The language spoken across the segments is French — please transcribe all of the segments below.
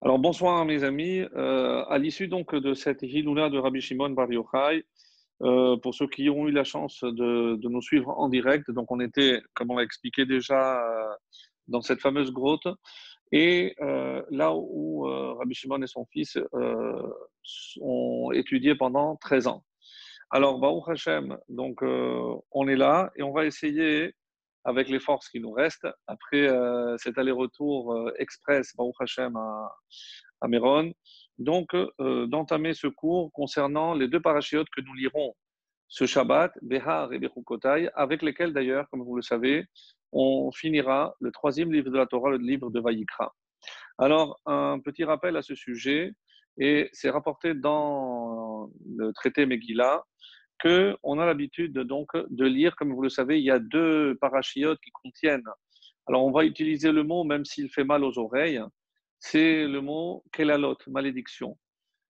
Alors bonsoir mes amis. À l'issue donc de cette Hiloula de Rabbi Shimon Bar Yochai, pour ceux qui ont eu la chance de nous suivre en direct, donc on était, comme on l'a expliqué déjà, dans cette fameuse grotte, et là où Rabbi Shimon et son fils ont étudié pendant 13 ans. Alors, Baruch Hashem, donc on est là et on va essayer, avec les forces qui nous restent, après cet aller-retour express, Baruch Hashem, à Méron, donc d'entamer ce cours concernant les deux parachiotes que nous lirons ce Shabbat, Behar et Bechukotai, avec lesquels d'ailleurs, comme vous le savez, on finira le troisième livre de la Torah, le livre de Vayikra. Alors, un petit rappel à ce sujet, et c'est rapporté dans le traité Megillah, qu'on a l'habitude donc de lire, comme vous le savez, il y a deux parachiotes qui contiennent. Alors, on va utiliser le mot, même s'il fait mal aux oreilles, c'est le mot kelalot, malédiction.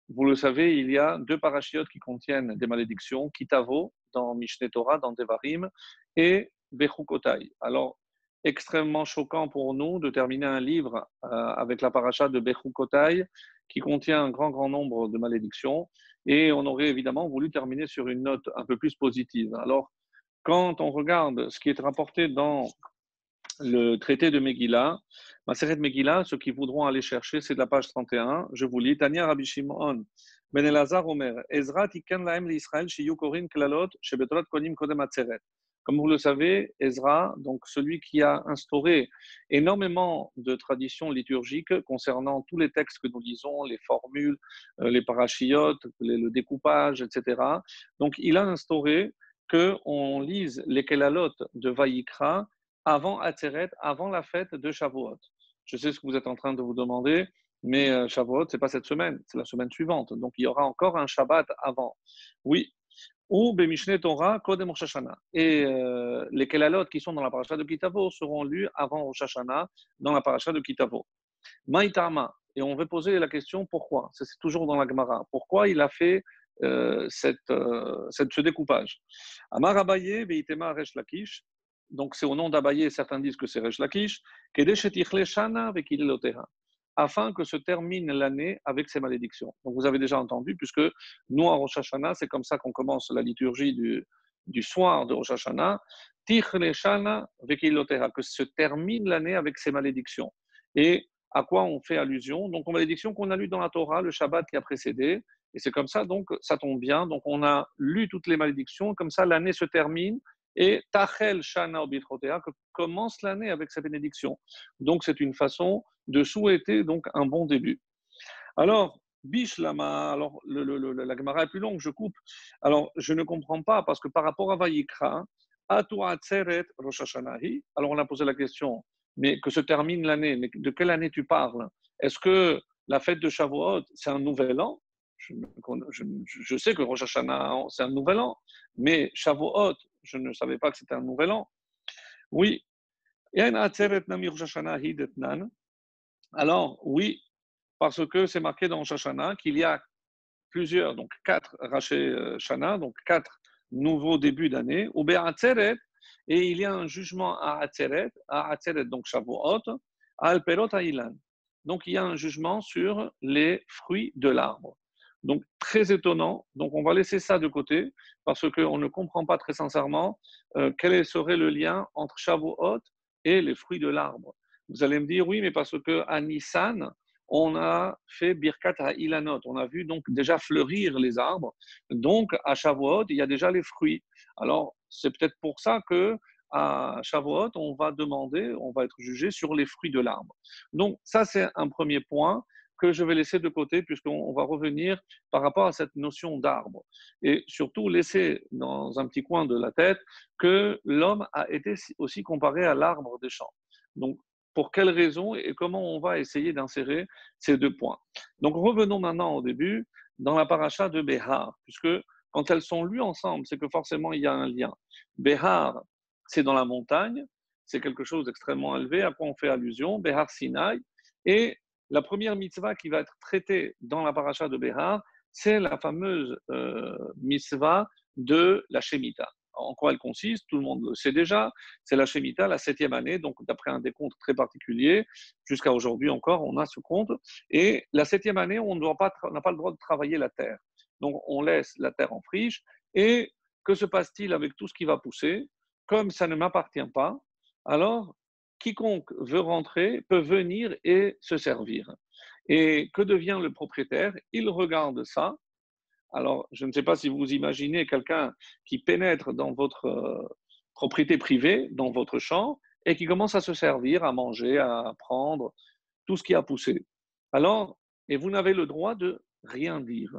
Vous le savez, il y a deux parachiotes qui contiennent des malédictions, Kitavo, dans Mishneh Torah, dans Devarim, et Bechukotai. Alors, extrêmement choquant pour nous de terminer un livre avec la paracha de Bechukotai, qui contient un grand nombre de malédictions, et on aurait évidemment voulu terminer sur une note un peu plus positive. Alors, quand on regarde ce qui est rapporté dans le traité de Megillah, Maseret Megillah, ceux qui voudront aller chercher, c'est de la page 31. Je vous lis. Tania Rabbi Shimon Ben Elazar Omer, Ezra tiken lahem l'Israël shiyu korin klalot shebetorat konim kodem atzeret. Comme vous le savez, Ezra, donc celui qui a instauré énormément de traditions liturgiques concernant tous les textes que nous lisons, les formules, les parachiotes, le découpage, etc. Donc, il a instauré qu'on lise les kelalot de Vayikra avant Atzeret, avant la fête de Shavuot. Je sais ce que vous êtes en train de vous demander, mais Shavuot, ce n'est pas cette semaine, c'est la semaine suivante. Donc, il y aura encore un Shabbat avant. Oui. Ou Bemishne Torah, Kodem Rosh Hashanah. Et les Kelalot qui sont dans la paracha de Kitavo seront lus avant Rosh Hashanah dans la paracha de Kitavo. Maïtama. Et on veut poser la question pourquoi. C'est toujours dans la Gemara. Pourquoi il a fait ce découpage. Amar Abaye, Veitema Resh Lakish. Donc c'est au nom d'Abaye, certains disent que c'est Resh Lakish. Afin que se termine l'année avec ses malédictions. Donc vous avez déjà entendu, puisque nous, à Rosh Hashanah, c'est comme ça qu'on commence la liturgie du soir de Rosh Hashanah. Tichle Shana Vekiloteha, que se termine l'année avec ses malédictions. Et à quoi on fait allusion? Donc aux malédictions qu'on a lues dans la Torah, le Shabbat qui a précédé. Et c'est comme ça, donc ça tombe bien. Donc on a lu toutes les malédictions, comme ça l'année se termine. Et Tachel Shana Obitrotea, que commence l'année avec sa bénédiction. Donc c'est une façon de souhaiter donc un bon début. Alors, Bishlama, alors la Gemara est plus longue, je coupe. Alors, je ne comprends pas, parce que par rapport à Vayikra, Atu Atzeret Rosh Hashanahi, alors on a posé la question, mais que se termine l'année, mais de quelle année tu parles? Est-ce que la fête de Shavuot, c'est un nouvel an? Je sais que Rosh Hashanah, c'est un nouvel an, mais Shavuot, je ne savais pas que c'était un nouvel an. Oui. Alors, oui, parce que c'est marqué dans Rosh Hashanah qu'il y a plusieurs, donc 4 Raché Shana, donc 4 nouveaux débuts d'année, ou Be'atzeret, et il y a un jugement à Atzeret, donc Shavuot, à Alperot Ha'ilan. Donc il y a un jugement sur les fruits de l'arbre. Donc très étonnant, donc on va laisser ça de côté, parce qu'on ne comprend pas très sincèrement quel serait le lien entre Shavuot et les fruits de l'arbre. Vous allez me dire, oui, mais parce que à Nissan, on a fait Birkat Ha'ilanot, on a vu donc déjà fleurir les arbres, donc à Shavuot, il y a déjà les fruits. Alors, c'est peut-être pour ça que à Shavuot, on va demander, on va être jugé sur les fruits de l'arbre. Donc, ça, c'est un premier point que je vais laisser de côté, puisqu'on va revenir par rapport à cette notion d'arbre. Et surtout, laisser dans un petit coin de la tête que l'homme a été aussi comparé à l'arbre des champs. Donc, pour quelles raisons et comment on va essayer d'insérer ces deux points. Donc revenons maintenant au début, dans la paracha de Behar, puisque quand elles sont lues ensemble, c'est que forcément il y a un lien. Behar, c'est dans la montagne, c'est quelque chose d'extrêmement élevé, à quoi on fait allusion, Behar Sinai, et la première mitzvah qui va être traitée dans la paracha de Behar, c'est la fameuse mitzvah de la Shemitah. En quoi elle consiste? Tout le monde le sait déjà. C'est la Shemitah, la 7e année, donc d'après un décompte très particulier, jusqu'à aujourd'hui encore, on a ce compte. Et la 7e année, on n'a pas le droit de travailler la terre. Donc on laisse la terre en friche. Et que se passe-t-il avec tout ce qui va pousser? Comme ça ne m'appartient pas, alors quiconque veut rentrer peut venir et se servir. Et que devient le propriétaire? Il regarde ça. Alors, je ne sais pas si vous imaginez quelqu'un qui pénètre dans votre propriété privée, dans votre champ, et qui commence à se servir, à manger, à prendre tout ce qui a poussé. Alors, et vous n'avez le droit de rien dire.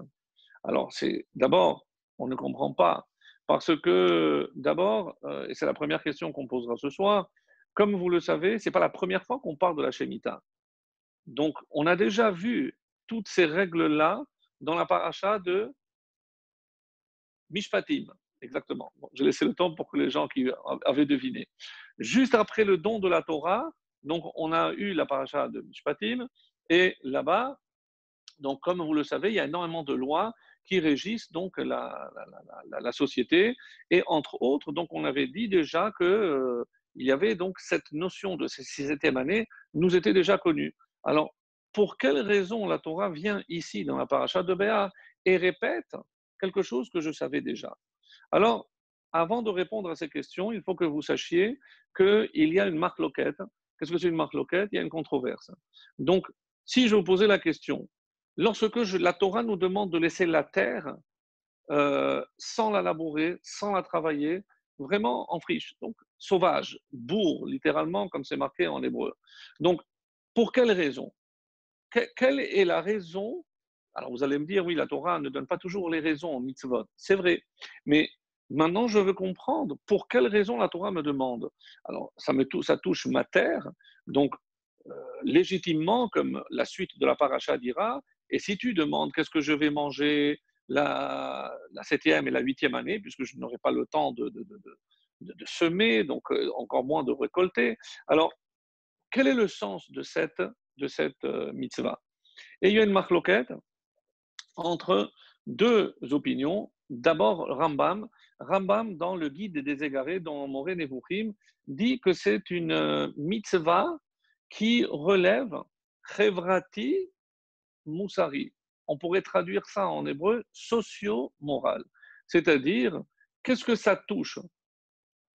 Alors, c'est d'abord, on ne comprend pas, parce que d'abord, et c'est la première question qu'on posera ce soir, comme vous le savez, ce n'est pas la première fois qu'on parle de la Shemitah. Donc, on a déjà vu toutes ces règles-là dans la paracha de Mishpatim. Exactement. Bon, j'ai laissé le temps pour que les gens qui avaient deviné. Juste après le don de la Torah, donc on a eu la paracha de Mishpatim, et là-bas, donc comme vous le savez, il y a énormément de lois qui régissent donc la société, et entre autres, donc on avait dit déjà que il y avait donc cette notion de cette 7e année nous était déjà connue. Alors, pour quelle raison la Torah vient ici dans la paracha de Béar et répète quelque chose que je savais déjà? Alors, avant de répondre à ces questions, il faut que vous sachiez qu'il y a une marque loquette. Qu'est-ce que c'est une marque loquette? Il y a une controverse. Donc, si je vous posais la question, lorsque la Torah nous demande de laisser la terre sans la labourer, sans la travailler, vraiment en friche, donc sauvage, bourre, littéralement, comme c'est marqué en hébreu. Donc, pour quelle raison? Quelle est la raison? Alors vous allez me dire, oui, la Torah ne donne pas toujours les raisons en mitzvot. C'est vrai. Mais maintenant, je veux comprendre pour quelle raison la Torah me demande. Alors, ça touche ma terre. Donc, légitimement, comme la suite de la paracha dira, et si tu demandes qu'est-ce que je vais manger la 7e et la 8e année, puisque je n'aurai pas le temps de semer, donc encore moins de récolter. Alors, quel est le sens de cette mitzvah? Et il y a une marloquette entre deux opinions. D'abord, Rambam, dans le guide des égarés, dans Moré Nevuchim, dit que c'est une mitzvah qui relève Chevrati Moussari. On pourrait traduire ça en hébreu socio-moral. C'est-à-dire, qu'est-ce que ça touche?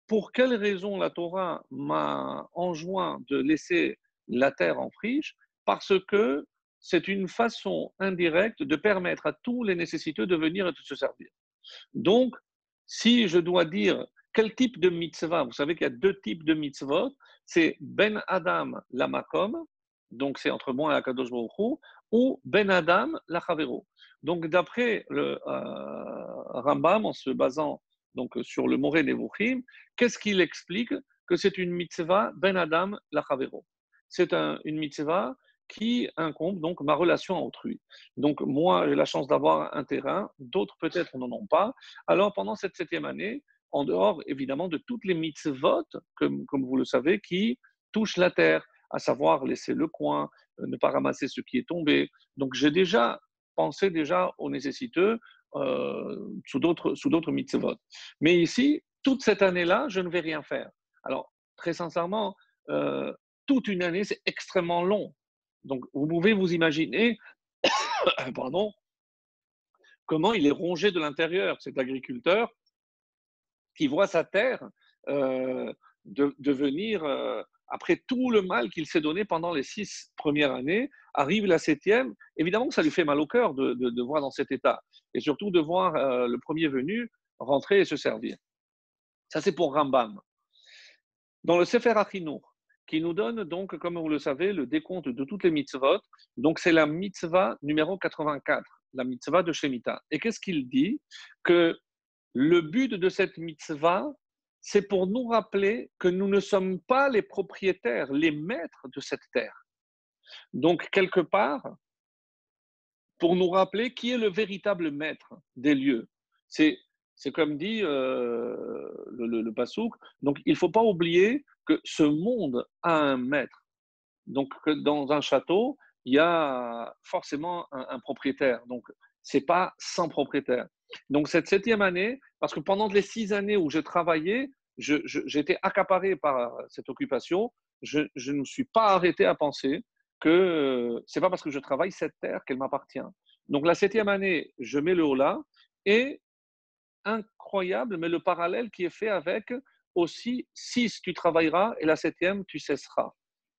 Pour quelle raison la Torah m'a enjoint de laisser la terre en friche? Parce que c'est une façon indirecte de permettre à tous les nécessiteux de venir et de se servir. Donc, si je dois dire quel type de mitzvah, vous savez qu'il y a deux types de mitzvot, c'est Ben Adam la Makom, donc c'est entre moi et Akadosh Baruch Hu, ou Ben Adam la Chavero. Donc, d'après le Rambam, en se basant donc, sur le Moré Nevuchim, qu'est-ce qu'il explique? Que c'est une mitzvah Ben Adam la Chavero. C'est une mitzvah qui incombe donc ma relation à autrui. Donc moi, j'ai la chance d'avoir un terrain, d'autres peut-être n'en ont pas. Alors pendant cette 7e année, en dehors évidemment de toutes les mitzvot, comme vous le savez, qui touchent la terre, à savoir laisser le coin, ne pas ramasser ce qui est tombé. Donc j'ai déjà pensé déjà aux nécessiteux sous d'autres mitzvot. Mais ici, toute cette année-là, je ne vais rien faire. Alors très sincèrement, toute une année, c'est extrêmement long. Donc, vous pouvez vous imaginer, pardon, comment il est rongé de l'intérieur, cet agriculteur qui voit sa terre devenir, après tout le mal qu'il s'est donné pendant les 6 premières années, arrive la 7e. Évidemment que ça lui fait mal au cœur de voir dans cet état, et surtout de voir le premier venu rentrer et se servir. Ça, c'est pour Rambam. Dans le Sefer Achinour, qui nous donne donc, comme vous le savez, le décompte de toutes les mitzvot. Donc, c'est la mitzvah numéro 84, la mitzvah de Shemitah. Et qu'est-ce qu'il dit? Que le but de cette mitzvah, c'est pour nous rappeler que nous ne sommes pas les propriétaires, les maîtres de cette terre. Donc, quelque part, pour nous rappeler qui est le véritable maître des lieux. C'est comme dit le Passouk. Donc, il ne faut pas oublier que ce monde a un maître. Donc, que dans un château, il y a forcément un propriétaire. Donc, ce n'est pas sans propriétaire. Donc cette septième année, parce que pendant les 6 années où je travaillais, j'étais accaparé par cette occupation, je ne me suis pas arrêté à penser que c'est pas parce que je travaille cette terre qu'elle m'appartient. Donc la septième année, je mets le holà et incroyable, mais le parallèle qui est fait avec aussi 6 tu travailleras et la septième tu cesseras.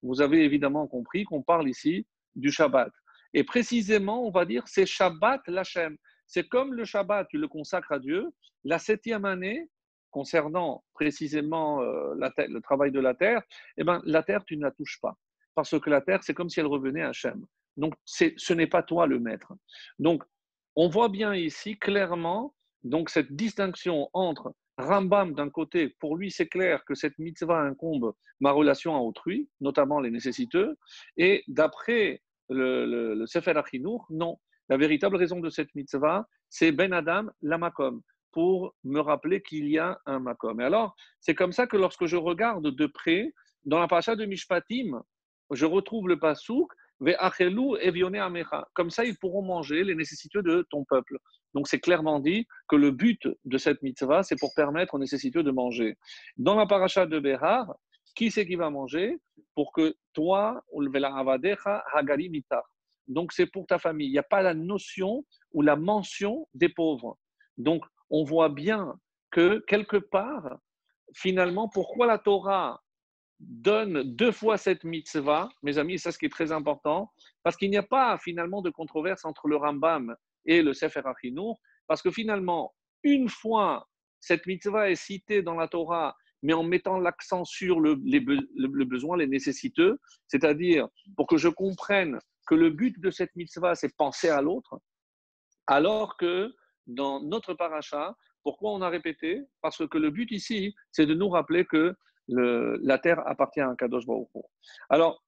Vous avez évidemment compris qu'on parle ici du Shabbat. Et précisément, on va dire, c'est Shabbat l'Hachem. C'est comme le Shabbat, tu le consacres à Dieu. La septième année, concernant précisément le travail de la terre, eh ben, la terre, tu ne la touches pas. Parce que la terre, c'est comme si elle revenait à Hachem. Donc, ce n'est pas toi le maître. Donc, on voit bien ici clairement donc cette distinction entre Rambam d'un côté, pour lui c'est clair que cette mitzvah incombe ma relation à autrui, notamment les nécessiteux, et d'après le Sefer Achinour, non. La véritable raison de cette mitzvah, c'est Ben Adam, la Makom, pour me rappeler qu'il y a un Makom. Et alors, c'est comme ça que lorsque je regarde de près, dans la paracha de Mishpatim, je retrouve le pasouk Ve'achelu evione amecha. Comme ça, ils pourront manger les nécessiteux de ton peuple. Donc, c'est clairement dit que le but de cette mitzvah, c'est pour permettre aux nécessiteux de manger. Dans la paracha de Behar, qui c'est qui va manger? Pour que toi, hagari mitar. Donc, c'est pour ta famille. Il n'y a pas la notion ou la mention des pauvres. Donc, on voit bien que quelque part, finalement, pourquoi la Torah donne 2 fois cette mitzvah, mes amis, c'est ce qui est très important, parce qu'il n'y a pas finalement de controverse entre le Rambam et le Sefer Achinour, parce que finalement, une fois cette mitzvah est citée dans la Torah, mais en mettant l'accent sur le besoin, les nécessiteux, c'est-à-dire pour que je comprenne que le but de cette mitzvah, c'est penser à l'autre, alors que dans notre paracha, pourquoi on a répété? Parce que le but ici, c'est de nous rappeler que la terre appartient à un Kadosh Baruch Hu. Alors,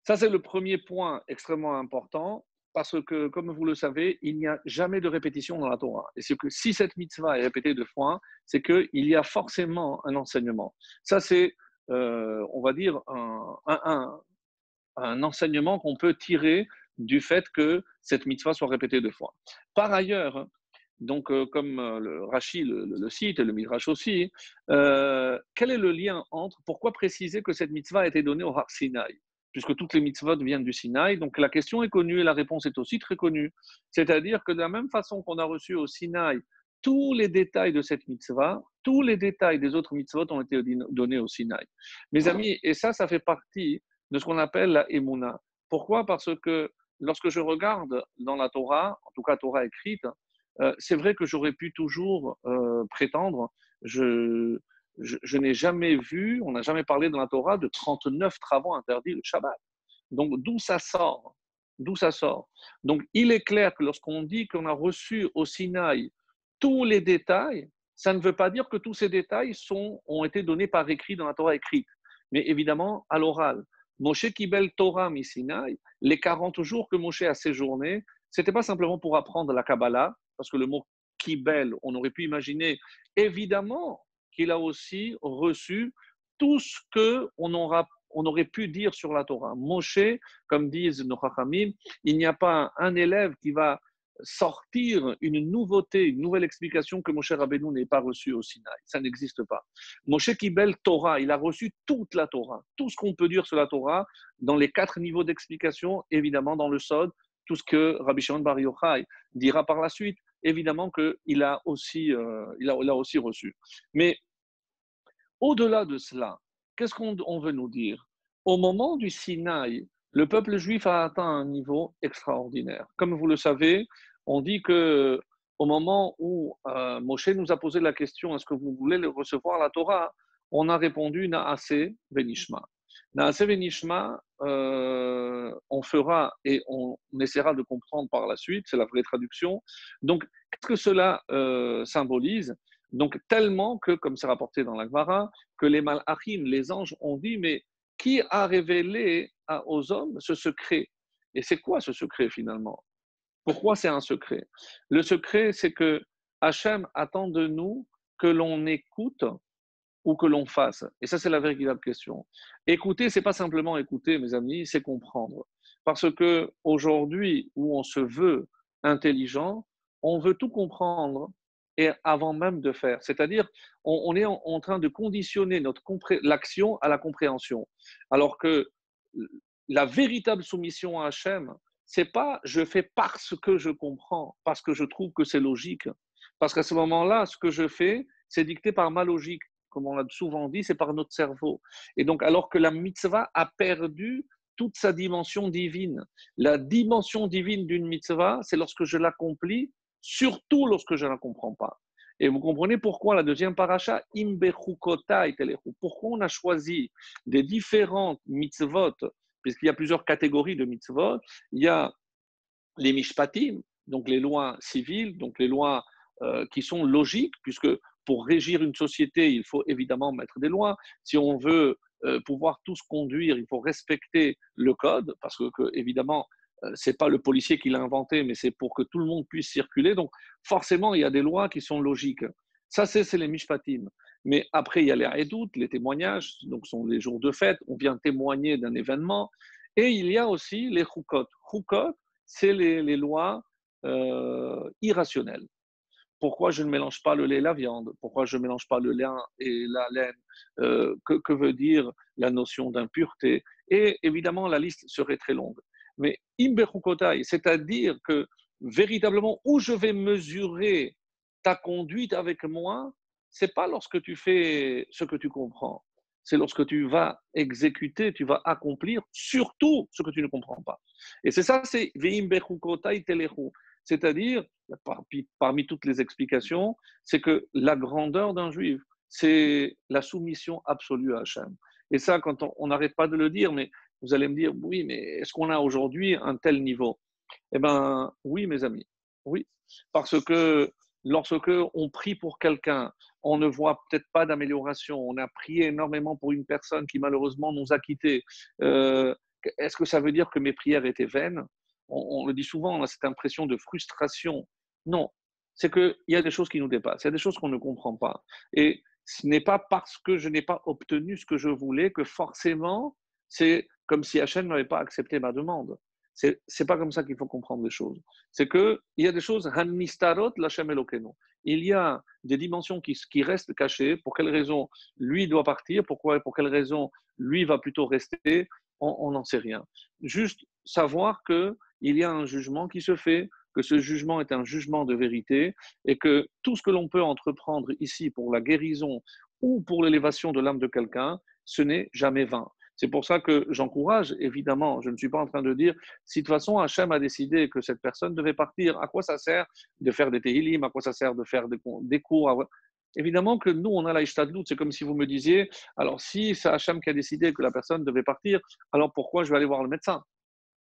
ça c'est le premier point extrêmement important, parce que, comme vous le savez, il n'y a jamais de répétition dans la Torah. Et c'est que si cette mitzvah est répétée 2 fois, c'est qu'il y a forcément un enseignement. Ça c'est, on va dire, un enseignement qu'on peut tirer du fait que cette mitzvah soit répétée 2 fois. Par ailleurs, donc comme le Rashi le cite et le Midrash aussi, quel est le lien entre, pourquoi préciser que cette mitzvah a été donnée au Har Sinaï? Puisque toutes les mitzvot viennent du Sinaï, donc la question est connue et la réponse est aussi très connue. C'est-à-dire que de la même façon qu'on a reçu au Sinaï tous les détails de cette mitzvah, tous les détails des autres mitzvot ont été donnés au Sinaï. Mes amis, et ça fait partie de ce qu'on appelle la Emouna. Pourquoi? Parce que lorsque je regarde dans la Torah, en tout cas Torah écrite, c'est vrai que j'aurais pu toujours prétendre, je n'ai jamais vu, on n'a jamais parlé dans la Torah de 39 travaux interdits le Shabbat. Donc d'où ça sort? D'où ça sort? Donc il est clair que lorsqu'on dit qu'on a reçu au Sinaï tous les détails, ça ne veut pas dire que tous ces détails ont été donnés par écrit dans la Torah écrite, mais évidemment à l'oral. Moshe Kibel Torah Misinaï, les 40 jours que Moshe a séjourné, ce n'était pas simplement pour apprendre la Kabbalah, parce que le mot Kibel, on aurait pu imaginer évidemment qu'il a aussi reçu tout ce qu'on aurait pu dire sur la Torah. Moshe, comme disent nos Chachamim, il n'y a pas un élève qui va sortir une nouveauté, une nouvelle explication que Moshe Rabbeinu n'ait pas reçue au Sinaï. Ça n'existe pas. Moshe Kibel Torah, il a reçu toute la Torah, tout ce qu'on peut dire sur la Torah, dans les 4 niveaux d'explication, évidemment dans le Sod, tout ce que Rabbi Shimon Bar Yochai dira par la suite, évidemment qu'il a aussi, il a aussi reçu. Mais au-delà de cela, qu'est-ce qu'on veut nous dire? Au moment du Sinaï, le peuple juif a atteint un niveau extraordinaire. Comme vous le savez, on dit que au moment où Moshe nous a posé la question, est-ce que vous voulez recevoir la Torah? On a répondu Naase Venishma. Naase Venishma, on fera et on essaiera de comprendre par la suite, c'est la vraie traduction. Donc, qu'est-ce que cela symbolise? Donc, tellement que, comme c'est rapporté dans la Gemara, que les Malachim, les anges, ont dit, mais qui a révélé aux hommes ce secret? Et c'est quoi ce secret finalement? Pourquoi c'est un secret? Le secret, c'est que Hachem attend de nous que l'on écoute ou que l'on fasse. Et ça, c'est la véritable question. Écouter, c'est pas simplement écouter, mes amis, c'est comprendre. Parce que aujourd'hui, où on se veut intelligent, on veut tout comprendre et avant même de faire. C'est-à-dire, on est en train de conditionner l'action à la compréhension. Alors que la véritable soumission à Hachem, c'est pas je fais parce que je comprends, parce que je trouve que c'est logique. Parce qu'à ce moment-là, ce que je fais, c'est dicté par ma logique. Comme on l'a souvent dit, c'est par notre cerveau. Et donc, alors que la mitzvah a perdu toute sa dimension divine. La dimension divine d'une mitzvah, c'est lorsque je l'accomplis, surtout lorsque je ne la comprends pas. Et vous comprenez pourquoi la deuxième paracha, Imbechukotai telechu, pourquoi on a choisi des différentes mitzvot, puisqu'il y a plusieurs catégories de mitzvot. Il y a les mishpatim, donc les lois civiles, donc les lois qui sont logiques, puisque pour régir une société, il faut évidemment mettre des lois. Si on veut pouvoir tous conduire, il faut respecter le code, parce que évidemment, c'est pas le policier qui l'a inventé, mais c'est pour que tout le monde puisse circuler. Donc, forcément, il y a des lois qui sont logiques. Ça, c'est les mishpatim. Mais après, il y a les haïdout, les témoignages, donc sont les jours de fête. On vient témoigner d'un événement. Et il y a aussi les chukot. Chukot, c'est les lois irrationnelles. Pourquoi je ne mélange pas le lait et la viande? Pourquoi je ne mélange pas le lin et la laine? Que veut dire la notion d'impureté? Et évidemment, la liste serait très longue. Mais imbechukotai, c'est-à-dire que véritablement, où je vais mesurer ta conduite avec moi, c'est pas lorsque tu fais ce que tu comprends. C'est lorsque tu vas exécuter, tu vas accomplir surtout ce que tu ne comprends pas. Et c'est ça, c'est veimbechukotai telechu. C'est-à-dire, parmi toutes les explications, c'est que la grandeur d'un juif, c'est la soumission absolue à Hachem. Et ça, quand on n'arrête pas de le dire, mais vous allez me dire, oui, mais est-ce qu'on a aujourd'hui un tel niveau? Eh bien, oui, mes amis, oui. Parce que lorsque on prie pour quelqu'un, on ne voit peut-être pas d'amélioration. On a prié énormément pour une personne qui malheureusement nous a quittés. Euh, Est-ce que ça veut dire que mes prières étaient vaines? On le dit souvent, on a cette impression de frustration. Non, c'est qu'il y a des choses qui nous dépassent, il y a des choses qu'on ne comprend pas. Et ce n'est pas parce que je n'ai pas obtenu ce que je voulais que forcément, c'est comme si Hachem n'avait pas accepté ma demande. C'est pas comme ça qu'il faut comprendre les choses. C'est qu'il y a des choses, Han-Nistarot, l'Hachem Elokeinu. Il y a des dimensions qui restent cachées. Pour quelle raison lui doit partir? Pour quelle raison lui va plutôt rester? On n'en sait rien. Juste savoir qu'il y a un jugement qui se fait, que ce jugement est un jugement de vérité et que tout ce que l'on peut entreprendre ici pour la guérison ou pour l'élévation de l'âme de quelqu'un, ce n'est jamais vain. C'est pour ça que j'encourage, évidemment, je ne suis pas en train de dire, si de toute façon Hachem a décidé que cette personne devait partir, à quoi ça sert de faire des tehillim, à quoi ça sert de faire des cours Évidemment que nous, on a la ishtadlout, c'est comme si vous me disiez, alors si c'est Hachem qui a décidé que la personne devait partir, alors pourquoi je vais aller voir le médecin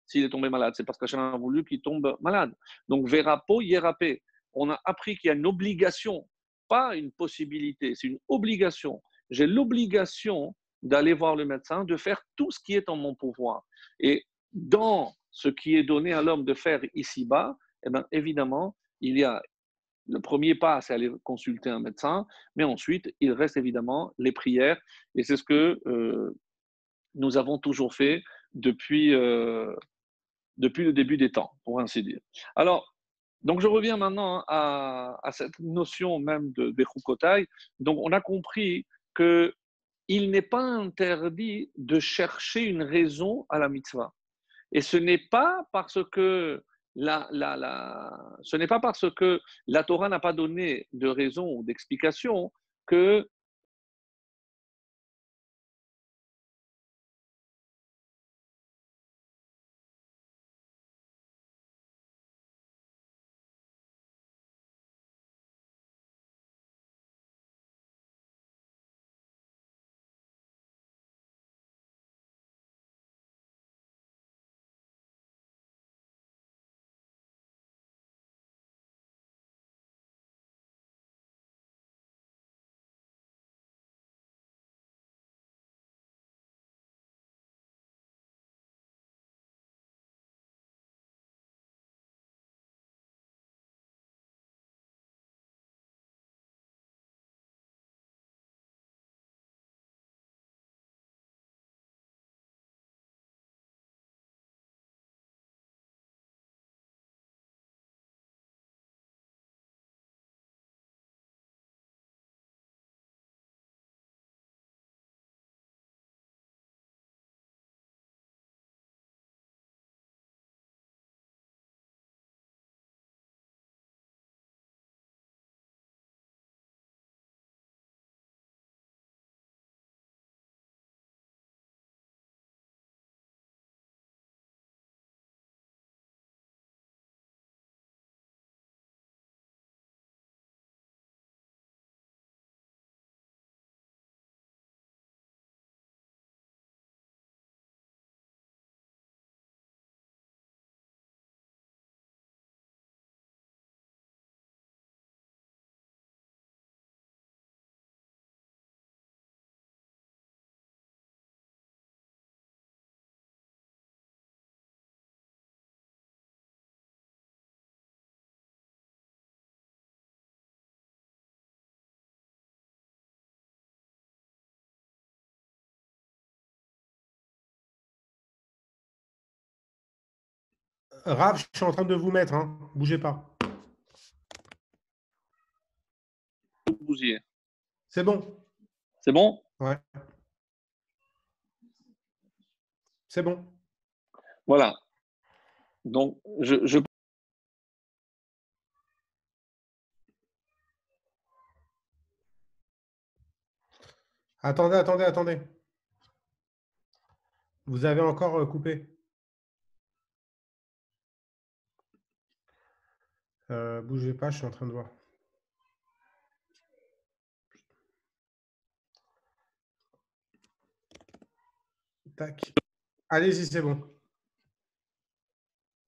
s'il est tombé malade? C'est parce qu'Hachem a voulu qu'il tombe malade. Donc, verapo, hiérapé. On a appris qu'il y a une obligation, pas une possibilité, c'est une obligation. J'ai l'obligation d'aller voir le médecin, de faire tout ce qui est en mon pouvoir. Et dans ce qui est donné à l'homme de faire ici-bas, eh bien, évidemment, il y a le premier pas, c'est aller consulter un médecin, mais ensuite, il reste évidemment les prières, et c'est ce que nous avons toujours fait depuis, depuis le début des temps, pour ainsi dire. Alors, donc je reviens maintenant à cette notion même de Bechukotai. Donc on a compris que il n'est pas interdit de chercher une raison à la mitzvah. Et ce n'est pas parce que ce n'est pas parce que la Torah n'a pas donné de raison ou d'explication que Rav, je suis en train de vous mettre, hein. Bougez pas. Bousier. C'est bon. C'est bon? Ouais, c'est bon. Voilà. Donc, je Attendez, attendez, attendez. Vous avez encore coupé. Bougez pas, je suis en train de voir. Tac. Allez-y, c'est bon.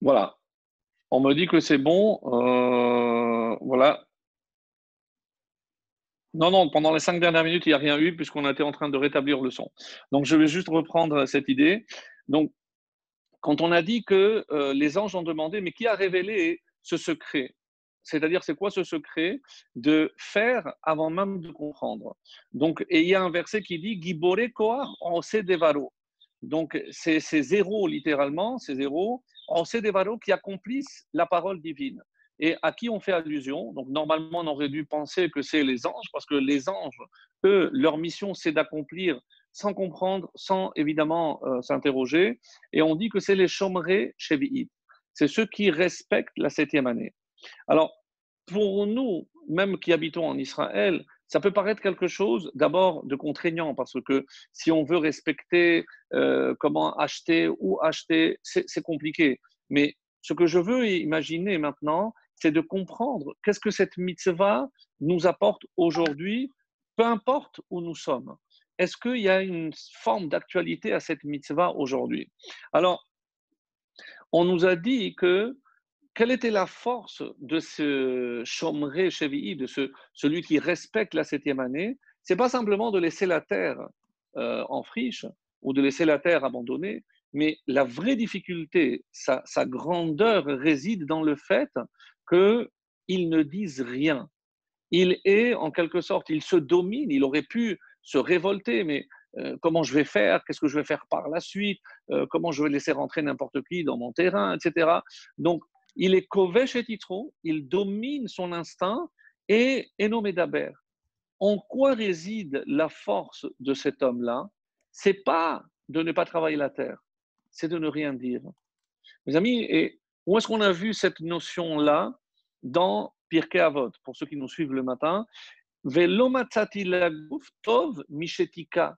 voilà. On me dit que c'est bon. Voilà. Non, non, pendant les 5 dernières minutes, il n'y a rien eu puisqu'on était en train de rétablir le son. Donc, je vais juste reprendre cette idée. Donc, quand on a dit que les anges ont demandé, mais qui a révélé ce secret? C'est-à-dire, c'est quoi ce secret de faire avant même de comprendre? Donc, et il y a un verset qui dit Gibore Koach Ose Devaro. Donc, c'est ces héros, littéralement, ces héros, Ose Devaro, qui accomplissent la parole divine. Et à qui on fait allusion? Donc, normalement, on aurait dû penser que c'est les anges, parce que les anges, eux, leur mission, c'est d'accomplir sans comprendre, sans évidemment s'interroger. Et on dit que c'est les chomré chevi'it. C'est ceux qui respectent la 7e année. Alors, pour nous, même qui habitons en Israël, ça peut paraître quelque chose d'abord de contraignant parce que si on veut respecter comment acheter, où acheter, c'est compliqué. Mais ce que je veux imaginer maintenant, c'est de comprendre qu'est-ce que cette mitzvah nous apporte aujourd'hui, peu importe où nous sommes. Est-ce qu'il y a une forme d'actualité à cette mitzvah aujourd'hui? Alors, on nous a dit que quelle était la force de ce Shomrei Shevi'i, celui qui respecte la 7e année? C'est pas simplement de laisser la terre en friche ou de laisser la terre abandonnée, mais la vraie difficulté, sa grandeur réside dans le fait qu'ils ne disent rien. Il est en quelque sorte, il se domine, il aurait pu se révolter, mais comment je vais faire, qu'est-ce que je vais faire par la suite, comment je vais laisser rentrer n'importe qui dans mon terrain, etc. Donc, il est kovesh et titro, il domine son instinct et nommé d'Aber. En quoi réside la force de cet homme-là? C'est pas de ne pas travailler la terre, c'est de ne rien dire. Mes amis, et où est-ce qu'on a vu cette notion-là dans Pirkei Avot, pour ceux qui nous suivent le matin? Velo matzati laguf tov mishetika.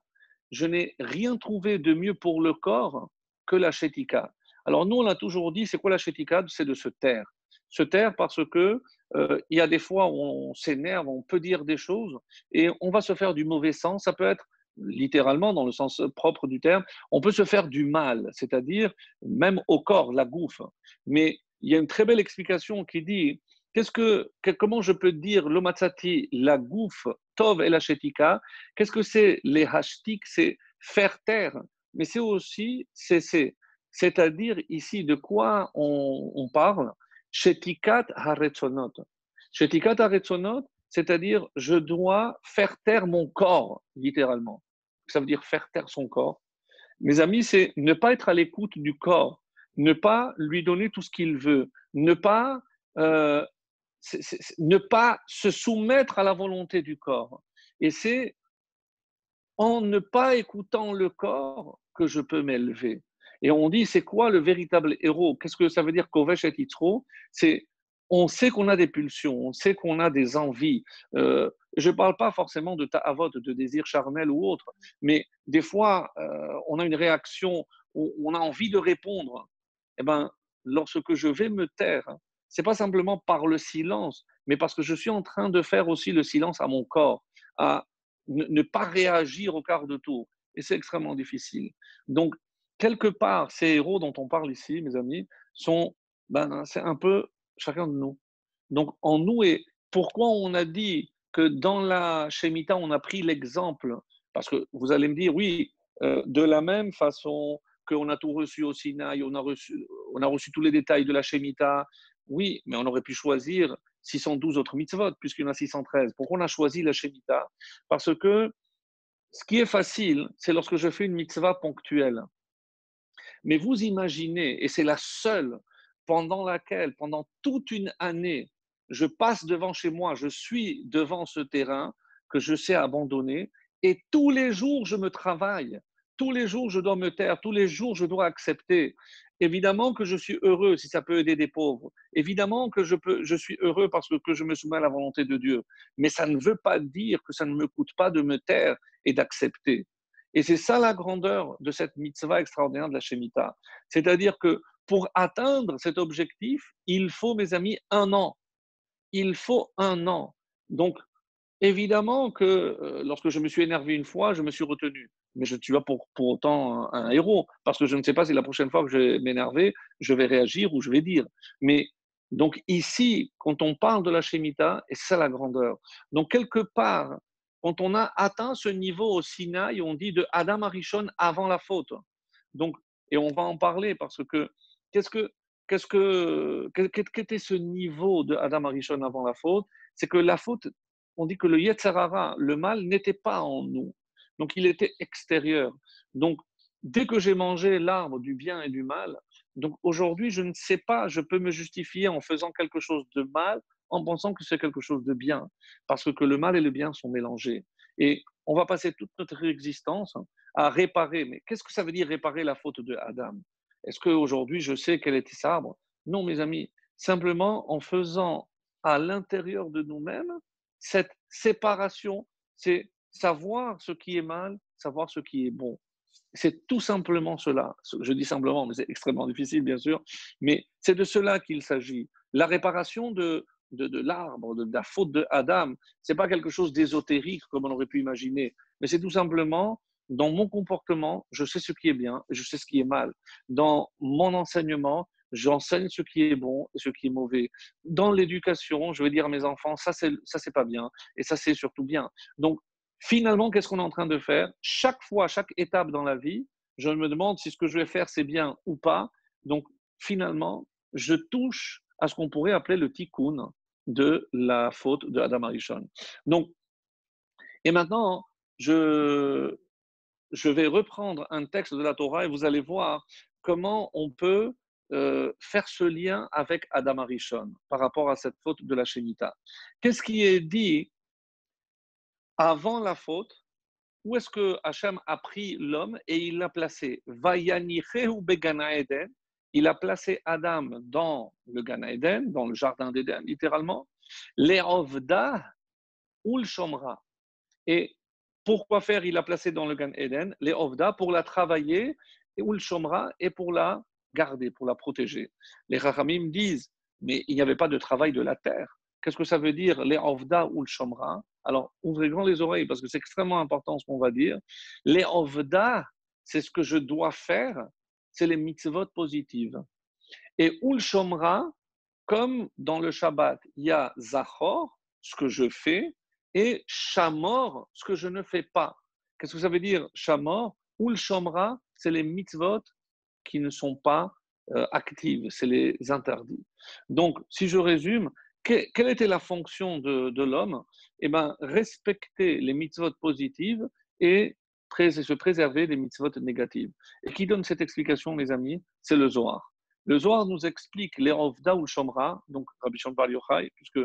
Je n'ai rien trouvé de mieux pour le corps que la shetika. Alors nous, on a toujours dit, c'est quoi la shetika? C'est de se taire. Se taire parce que il y a des fois où on s'énerve, on peut dire des choses et on va se faire du mauvais sens. Ça peut être littéralement dans le sens propre du terme, on peut se faire du mal, c'est-à-dire même au corps, la gouffe. Mais il y a une très belle explication qui dit comment je peux dire l'omatzati, la gouffe, tov et la shetika? Qu'est-ce que c'est les hashtik? C'est faire taire, mais c'est aussi cesser. C'est-à-dire ici de quoi on parle? Shetikat haretzonot. Shetikat haretzonot, c'est-à-dire je dois faire taire mon corps, littéralement. Ça veut dire faire taire son corps. Mes amis, c'est ne pas être à l'écoute du corps, ne pas lui donner tout ce qu'il veut, ne pas euh, ne pas se soumettre à la volonté du corps. Et c'est en ne pas écoutant le corps que je peux m'élever. Et on dit, c'est quoi le véritable héros? Qu'est-ce que ça veut dire Kovesh et Yitro? C'est, on sait qu'on a des pulsions, on sait qu'on a des envies. Je ne parle pas forcément de ta'avot, de désir charnel ou autre, mais des fois, on a une réaction, on a envie de répondre. Eh ben, lorsque je vais me taire, c'est pas simplement par le silence, mais parce que je suis en train de faire aussi le silence à mon corps, à ne pas réagir au quart de tour. Et c'est extrêmement difficile. Donc, quelque part, ces héros dont on parle ici, mes amis, c'est un peu chacun de nous. Donc, en nous, et pourquoi on a dit que dans la Shemitah, on a pris l'exemple? Parce que vous allez me dire, oui, de la même façon qu'on a tout reçu au Sinaï, on a reçu tous les détails de la Shemitah, oui, mais on aurait pu choisir 612 autres mitzvot, puisqu'il y en a 613. Pourquoi on a choisi la Shemitah? Parce que ce qui est facile, c'est lorsque je fais une mitzvah ponctuelle. Mais vous imaginez, et c'est la seule pendant toute une année, je passe devant chez moi, je suis devant ce terrain que je sais abandonner, et tous les jours, je me travaille. Tous les jours, je dois me taire. Tous les jours, je dois accepter. Évidemment que je suis heureux si ça peut aider des pauvres. Évidemment que je suis heureux parce que je me soumets à la volonté de Dieu. Mais ça ne veut pas dire que ça ne me coûte pas de me taire et d'accepter. Et c'est ça la grandeur de cette mitzvah extraordinaire de la Shemitah. C'est-à-dire que pour atteindre cet objectif, il faut, mes amis, un an. Il faut un an. Donc, évidemment que lorsque je me suis énervé une fois, je me suis retenu. Mais je ne suis pas pour autant un héros, parce que je ne sais pas si la prochaine fois que je vais m'énerver, je vais réagir ou je vais dire. Mais donc ici, quand on parle de la Shemitah, et c'est ça la grandeur. Donc quelque part, quand on a atteint ce niveau au Sinaï, on dit de Adam Arishon avant la faute. Donc, et on va en parler parce que qu'est-ce que quel était ce niveau de Adam Arishon avant la faute? C'est que la faute, on dit que le Yetzer Hara, le mal, n'était pas en nous. Donc, il était extérieur. Donc, dès que j'ai mangé l'arbre du bien et du mal, donc aujourd'hui, je ne sais pas, je peux me justifier en faisant quelque chose de mal en pensant que c'est quelque chose de bien, parce que le mal et le bien sont mélangés. Et on va passer toute notre existence à réparer. Mais qu'est-ce que ça veut dire réparer la faute de Adam? Est-ce qu'aujourd'hui, je sais quel était cet arbre? Non, mes amis. Simplement en faisant à l'intérieur de nous-mêmes cette séparation, c'est savoir ce qui est mal, savoir ce qui est bon. C'est tout simplement cela. Je dis simplement, mais c'est extrêmement difficile, bien sûr, mais c'est de cela qu'il s'agit. La réparation de l'arbre, de la faute de Adam, ce n'est pas quelque chose d'ésotérique comme on aurait pu imaginer, mais c'est tout simplement dans mon comportement, je sais ce qui est bien, je sais ce qui est mal. Dans mon enseignement, j'enseigne ce qui est bon et ce qui est mauvais. Dans l'éducation, je vais dire à mes enfants, ça c'est pas bien et ça c'est surtout bien. Donc finalement, qu'est-ce qu'on est en train de faire? Chaque fois, chaque étape dans la vie, je me demande si ce que je vais faire c'est bien ou pas. Donc finalement, je touche à ce qu'on pourrait appeler le tikkun de la faute de Adam Arishon. Donc, et maintenant, je, je vais reprendre un texte de la Torah et vous allez voir comment on peut faire ce lien avec Adam Arishon par rapport à cette faute de la Shemitah. Qu'est-ce qui est dit avant la faute? Où est-ce que Hachem a pris l'homme et il l'a placé? Vayanichehu begana Eden. Il a placé Adam dans le Gan Eden, dans le jardin d'Éden, littéralement. Le'ovda ou le Shomra. Et pourquoi faire? Il l'a placé dans le Gan Eden, Le'ovda, pour la travailler, et ou le Shomra, et pour la garder, pour la protéger. Les Chachamim disent, mais il n'y avait pas de travail de la terre. Qu'est-ce que ça veut dire, les Ovda ou le Shomra? Alors, ouvrez grand les oreilles, parce que c'est extrêmement important ce qu'on va dire. Les Ovda, c'est ce que je dois faire, c'est les mitzvot positives. Et ou le Shomra, comme dans le Shabbat, il y a Zachor, ce que je fais, et Shamor, ce que je ne fais pas. Qu'est-ce que ça veut dire, Shamor? Ou le Shomra, c'est les mitzvot qui ne sont pas actives, c'est les interdits. Donc, si je résume, quelle était la fonction de l'homme? Eh bien, respecter les mitzvot positives et se préserver des mitzvot négatives. Et qui donne cette explication, mes amis? C'est le Zohar. Le Zohar nous explique les Ovda ou le Shomra, donc Rabbi Shimon Bar Yochai, puisque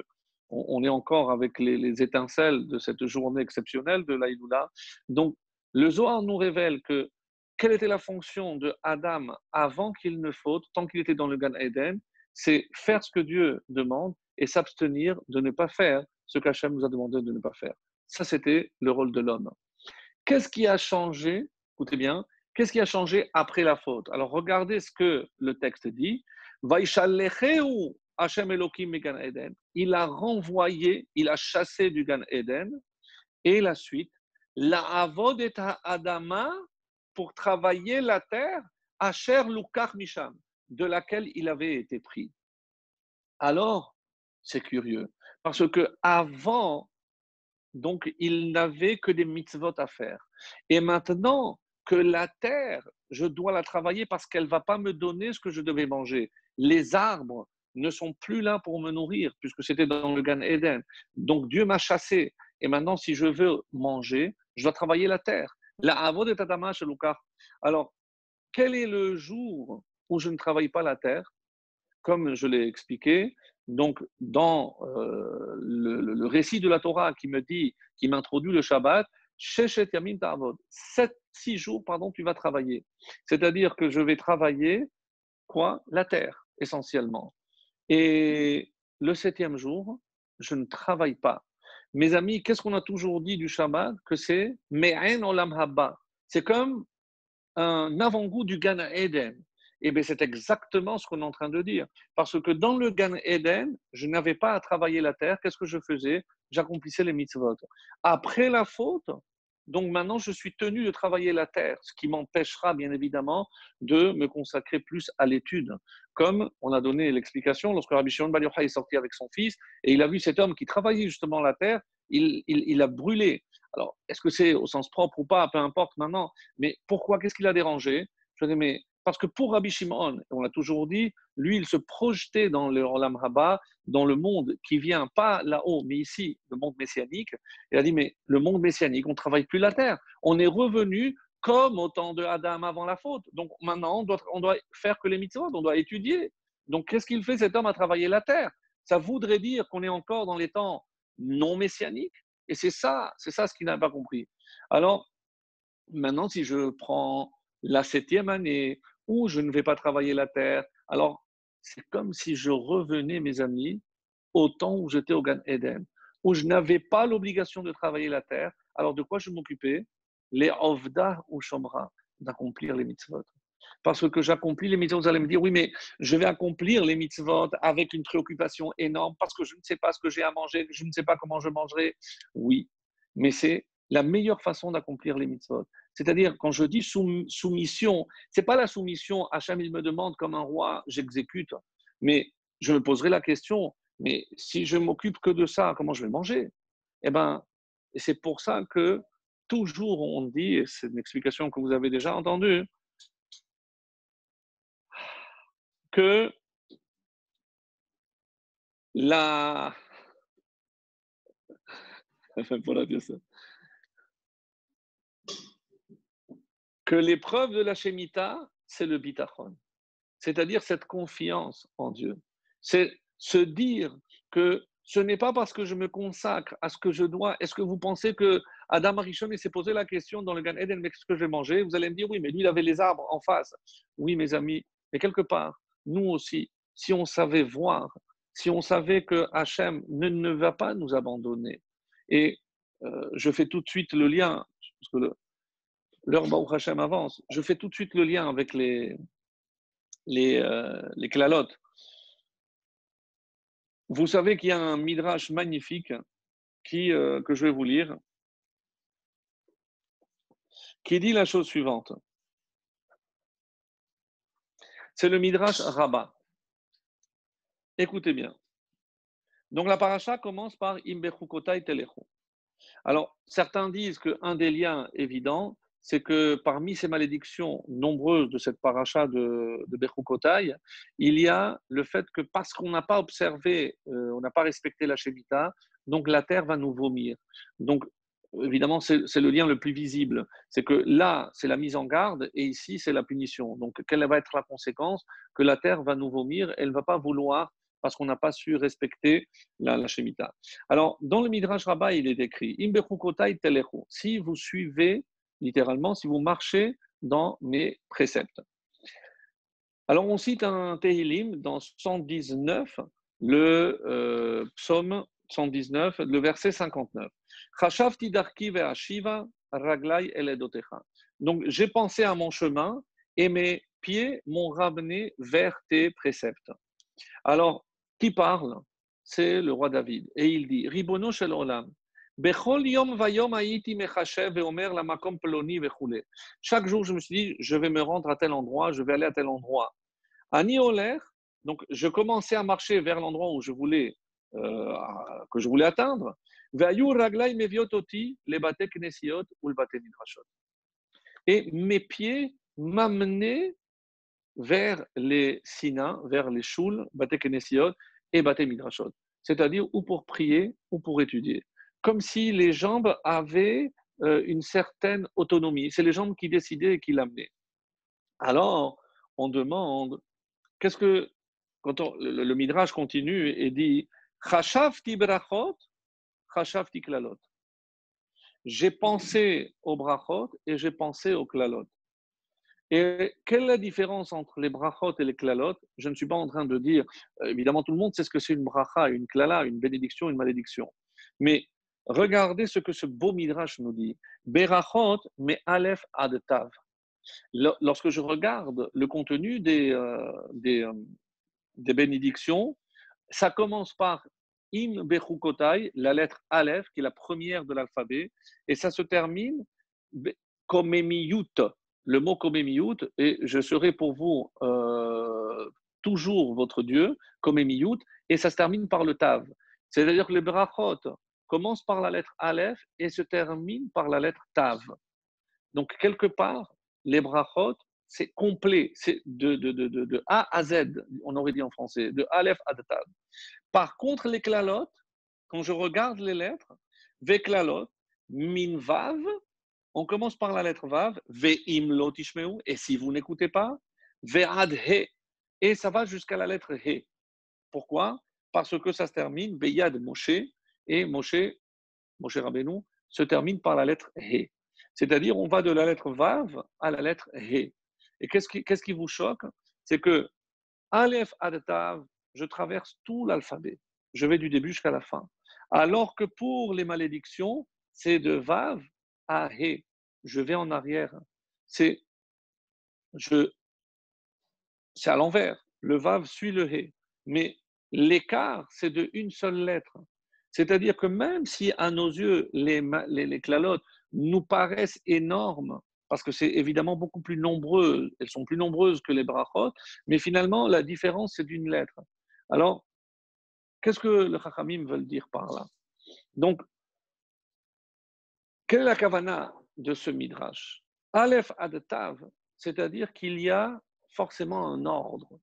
on est encore avec les étincelles de cette journée exceptionnelle de l'Aïloula. Donc, le Zohar nous révèle que quelle était la fonction de Adam avant qu'il ne faute, tant qu'il était dans le Gan Eden? C'est faire ce que Dieu demande et s'abstenir de ne pas faire ce qu'Hachem nous a demandé de ne pas faire. Ça, c'était le rôle de l'homme. Qu'est-ce qui a changé? Écoutez bien, qu'est-ce qui a changé après la faute? Alors, regardez ce que le texte dit. Vaishalecheu Hachem Elohim Gan Eden. Il a renvoyé, il a chassé du Gan Eden. Et la suite, la avod et Adama, pour travailler la terre, Asher Lukach Misham, de laquelle il avait été pris. Alors, c'est curieux, parce que avant, donc, il n'avait que des mitzvot à faire. Et maintenant que la terre, je dois la travailler parce qu'elle ne va pas me donner ce que je devais manger. Les arbres ne sont plus là pour me nourrir, puisque c'était dans le Gan Eden. Donc, Dieu m'a chassé. Et maintenant, si je veux manger, je dois travailler la terre. La avod et Adama chez Lucas. Alors, quel est le jour où je ne travaille pas la terre? comme je l'ai expliqué, donc dans le récit de la Torah qui m'introduit le Shabbat, Sheshet Yamin Ta'avod, 6 jours, pardon, tu vas travailler. C'est-à-dire que je vais travailler, quoi? La terre, essentiellement. Et le 7e jour, je ne travaille pas. Mes amis, qu'est-ce qu'on a toujours dit du Shabbat? Que c'est Me'en Olam Haba. C'est comme un avant-goût du Gan Eden. Et bien, c'est exactement ce qu'on est en train de dire. Parce que dans le Gan Eden, je n'avais pas à travailler la terre. Qu'est-ce que je faisais? J'accomplissais les mitzvot. Après la faute, donc maintenant, je suis tenu de travailler la terre, ce qui m'empêchera, bien évidemment, de me consacrer plus à l'étude. Comme on a donné l'explication lorsque Rabbi Shimon Bar Yochai est sorti avec son fils et il a vu cet homme qui travaillait justement la terre, il a brûlé. Alors, est-ce que c'est au sens propre ou pas? Peu importe maintenant. Mais pourquoi? Qu'est-ce qui l'a dérangé? Je dis, mais parce que pour Rabbi Shimon, on l'a toujours dit, lui, il se projetait dans le Olam Haba, dans le monde qui vient, pas là-haut, mais ici, le monde messianique. Il a dit, mais le monde messianique, on ne travaille plus la terre. On est revenu comme au temps de Adam avant la faute. Donc maintenant, on doit faire que les mitzvot, on doit étudier. Donc qu'est-ce qu'il fait cet homme à travailler la terre? Ça voudrait dire qu'on est encore dans les temps non messianiques. Et c'est ça ce qu'il n'a pas compris. Alors, maintenant, si je prends la 7e année où je ne vais pas travailler la terre, alors c'est comme si je revenais, mes amis, au temps où j'étais au Gan Eden, où je n'avais pas l'obligation de travailler la terre. Alors de quoi je m'occupais? Les Ovda ou Shomra, d'accomplir les mitzvot. Parce que j'accomplis les mitzvot, vous allez me dire, oui, mais je vais accomplir les mitzvot avec une préoccupation énorme parce que je ne sais pas ce que j'ai à manger, je ne sais pas comment je mangerai. Oui, mais c'est la meilleure façon d'accomplir les mitzvot. C'est-à-dire, quand je dis soumission, ce n'est pas la soumission, Hachem, il me demande comme un roi, j'exécute. Mais je me poserai la question, mais si je m'occupe que de ça, comment je vais manger? Eh bien, c'est pour ça que toujours on dit, et c'est une explication que vous avez déjà entendue, que la... voilà, bien ça. Que l'épreuve de la Shemitah, c'est le bitachon. C'est-à-dire cette confiance en Dieu. C'est se dire que ce n'est pas parce que je me consacre à ce que je dois. Est-ce que vous pensez que Adam Arishon s'est posé la question dans le Gan Eden, mais qu'est-ce que je vais manger? Vous allez me dire, oui, mais lui, il avait les arbres en face. Oui, mes amis, mais quelque part, nous aussi, si on savait voir, si on savait que Hachem ne va pas nous abandonner, et je fais tout de suite le lien, parce que l'heure Baruch Hachem avance, je fais tout de suite le lien avec les klalotes. Vous savez qu'il y a un midrash magnifique que je vais vous lire, qui dit la chose suivante. C'est le midrash Rabbah. Écoutez bien. Donc la paracha commence par Imbechukotai Telechu. Alors, certains disent qu'un des liens évidents, c'est que parmi ces malédictions nombreuses de cette paracha de Bechukotai, il y a le fait que parce qu'on n'a pas observé, on n'a pas respecté la Shemitah, donc la terre va nous vomir. Donc, évidemment, c'est le lien le plus visible. C'est que là, c'est la mise en garde et ici, c'est la punition. Donc, quelle va être la conséquence? Que la terre va nous vomir, elle ne va pas vouloir parce qu'on n'a pas su respecter la Shemitah. Alors, dans le Midrash Rabbah, il est écrit si vous suivez, littéralement, si vous marchez dans mes préceptes. Alors, on cite un Tehillim dans 119, le psaume 119, le verset 59. Donc, j'ai pensé à mon chemin et mes pieds m'ont ramené vers tes préceptes. Alors, qui parle? C'est le roi David. Et il dit, Ribono shel olam, bechol yom vayom haïti mechashev veomer lamakom ploni vechule. Chaque jour, je me suis dit, je vais me rendre à tel endroit, je vais aller à tel endroit. Ani oler, donc je commençais à marcher vers l'endroit où que je voulais atteindre. Ve'ayu raglai meviot oti le bate knesiot ou le bate midrashot. Et mes pieds m'amenaient vers les Sina, vers les Shul, Bate Knesiot et Bate Midrashot. C'est-à-dire ou pour prier ou pour étudier. Comme si les jambes avaient une certaine autonomie. C'est les jambes qui décidaient et qui l'amenaient. Alors, on demande, qu'est-ce que le Midrash continue et dit Chashavti brachot, chashavti klalot. J'ai pensé aux brachot et j'ai pensé aux klalot. Et quelle est la différence entre les brachot et les klalot? Je ne suis pas en train de dire, évidemment, tout le monde sait ce que c'est une bracha, une klala, une bénédiction, une malédiction. Mais regardez ce que ce beau midrash nous dit. Berachot, mais aleph ad tav. Lorsque je regarde le contenu des bénédictions, ça commence par im bechukotai, la lettre aleph, qui est la première de l'alphabet, et ça se termine komemiyut, le mot komemiyut, et je serai pour vous toujours votre Dieu, komemiyut, et ça se termine par le tav. C'est-à-dire que le brachot commence par la lettre aleph et se termine par la lettre tav. Donc, quelque part, les brachot, c'est complet, c'est de A à Z, on aurait dit en français, de Aleph à Tav. Par contre, les klalot, quand je regarde les lettres, veklalot, min vav, on commence par la lettre vav, ve'im lo tishmeu, et si vous n'écoutez pas, ve'ad he, et ça va jusqu'à la lettre he. Pourquoi? Parce que ça se termine, beyad Moshe, et Moshe Rabbeinu, se termine par la lettre he. C'est-à-dire, on va de la lettre vav à la lettre he. Et qu'est-ce qui vous choque? C'est que Aleph ad tav, je traverse tout l'alphabet. Je vais du début jusqu'à la fin. Alors que pour les malédictions, c'est de vav à he. Je vais en arrière. C'est à l'envers. Le vav suit le he. Mais l'écart, c'est de une seule lettre. C'est-à-dire que même si à nos yeux, les klalotes nous paraissent énormes, parce que c'est évidemment beaucoup plus nombreux, elles sont plus nombreuses que les brachot, mais finalement, la différence, c'est d'une lettre. Alors, qu'est-ce que le Chachamim veulent dire par là? Donc, quelle est la kavana de ce midrash? Aleph ad tav, c'est-à-dire qu'il y a forcément un ordre.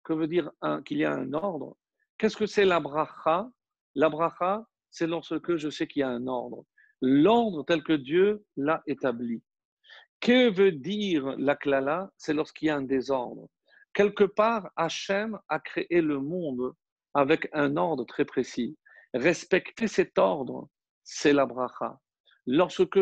Que veut dire qu'il y a un ordre? Qu'est-ce que c'est la bracha? La bracha, c'est lorsque je sais qu'il y a un ordre. L'ordre tel que Dieu l'a établi. Que veut dire la klala? C'est lorsqu'il y a un désordre. Quelque part, Hachem a créé le monde avec un ordre très précis. Respecter cet ordre, c'est la bracha. Lorsque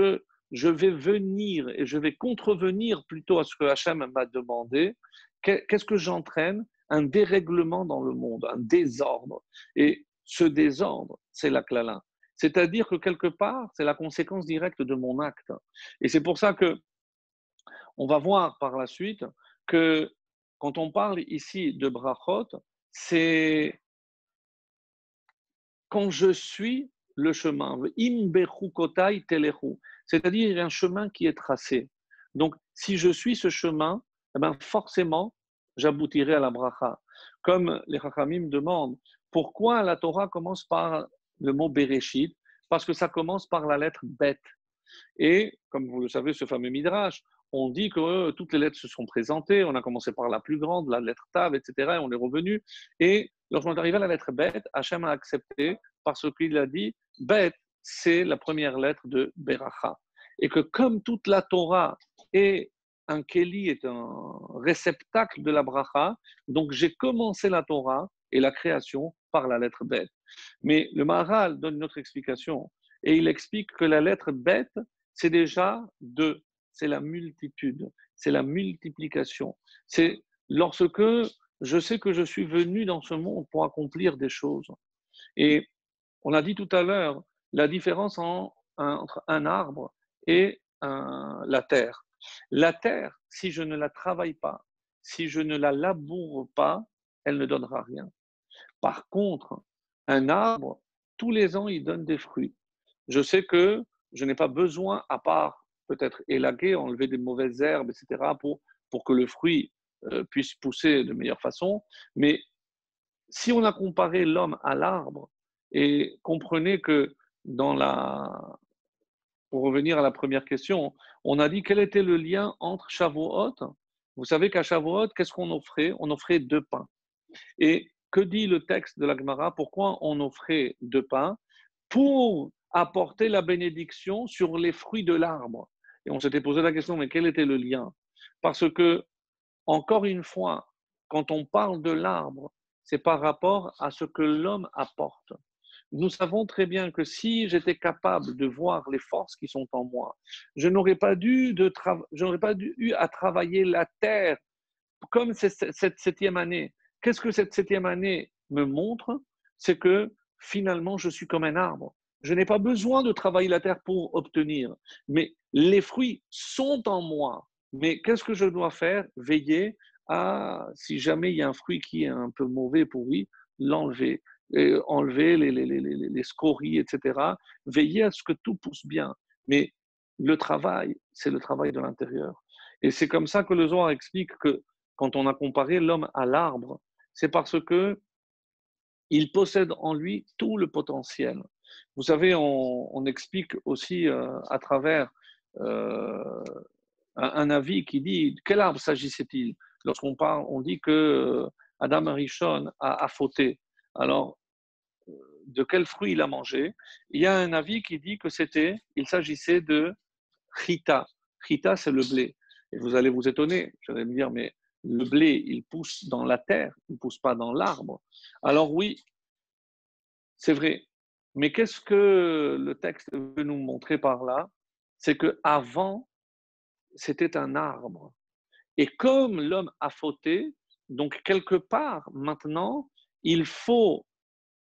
je vais venir et je vais contrevenir plutôt à ce que Hachem m'a demandé, qu'est-ce que j'entraîne? Un dérèglement dans le monde, un désordre. Et ce désordre, c'est la klala. C'est-à-dire que quelque part, c'est la conséquence directe de mon acte. Et c'est pour ça que on va voir par la suite que quand on parle ici de brachot, c'est quand je suis le chemin. C'est-à-dire il y a un chemin qui est tracé. Donc, si je suis ce chemin, eh ben forcément, j'aboutirai à la bracha. Comme les Chachamim demandent, pourquoi la Torah commence par le mot Bereshit? Parce que ça commence par la lettre Bet. Et, comme vous le savez, ce fameux Midrash, on dit que toutes les lettres se sont présentées. On a commencé par la plus grande, la lettre Tav, etc. Et on est revenu. Et lorsqu'on est arrivé à la lettre Bet, Hachem a accepté parce qu'il a dit Bet, c'est la première lettre de Beracha. Et que comme toute la Torah est un Keli, est un réceptacle de la Bracha, donc j'ai commencé la Torah et la création par la lettre Bet. Mais le Maharal donne une autre explication. Et il explique que la lettre Bet, c'est déjà deux. C'est la multitude, c'est la multiplication. C'est lorsque je sais que je suis venu dans ce monde pour accomplir des choses. Et on a dit tout à l'heure la différence entre un arbre et la terre. La terre, si je ne la travaille pas, si je ne la laboure pas, elle ne donnera rien. Par contre, un arbre, tous les ans, il donne des fruits. Je sais que je n'ai pas besoin, à part peut-être élaguer, enlever des mauvaises herbes, etc., pour que le fruit puisse pousser de meilleure façon. Mais si on a comparé l'homme à l'arbre, et comprenez que pour revenir à la première question, on a dit quel était le lien entre Shavuot. Vous savez qu'à Shavuot, qu'est-ce qu'on offrait? On offrait 2 pains. Et que dit le texte de la Gemara? Pourquoi on offrait 2 pains? Pour apporter la bénédiction sur les fruits de l'arbre. Et on s'était posé la question, mais quel était le lien? Parce que, encore une fois, quand on parle de l'arbre, c'est par rapport à ce que l'homme apporte. Nous savons très bien que si j'étais capable de voir les forces qui sont en moi, je n'aurais pas eu à travailler la terre comme cette septième année. Qu'est-ce que cette septième année me montre? C'est que finalement, je suis comme un arbre. Je n'ai pas besoin de travailler la terre pour obtenir, mais les fruits sont en moi. Mais qu'est-ce que je dois faire? Veiller à, si jamais il y a un fruit qui est un peu mauvais, pourri, l'enlever. Enlever les scories, etc. Veiller à ce que tout pousse bien. Mais le travail, c'est le travail de l'intérieur. Et c'est comme ça que le Zohar explique que quand on a comparé l'homme à l'arbre, c'est parce que il possède en lui tout le potentiel. Vous savez, on explique aussi à travers euh, un avis qui dit quel arbre s'agissait-il. Lorsqu'on parle, on dit que Adam Arishon a fauté. Alors, de quel fruit il a mangé? Il y a un avis qui dit que il s'agissait de chita. Chita, c'est le blé. Et vous allez vous étonner, vous allez me dire, mais le blé, il pousse dans la terre, il ne pousse pas dans l'arbre. Alors oui, c'est vrai. Mais qu'est-ce que le texte veut nous montrer par là? C'est que avant, c'était un arbre. Et comme l'homme a fauté, donc quelque part, maintenant, il faut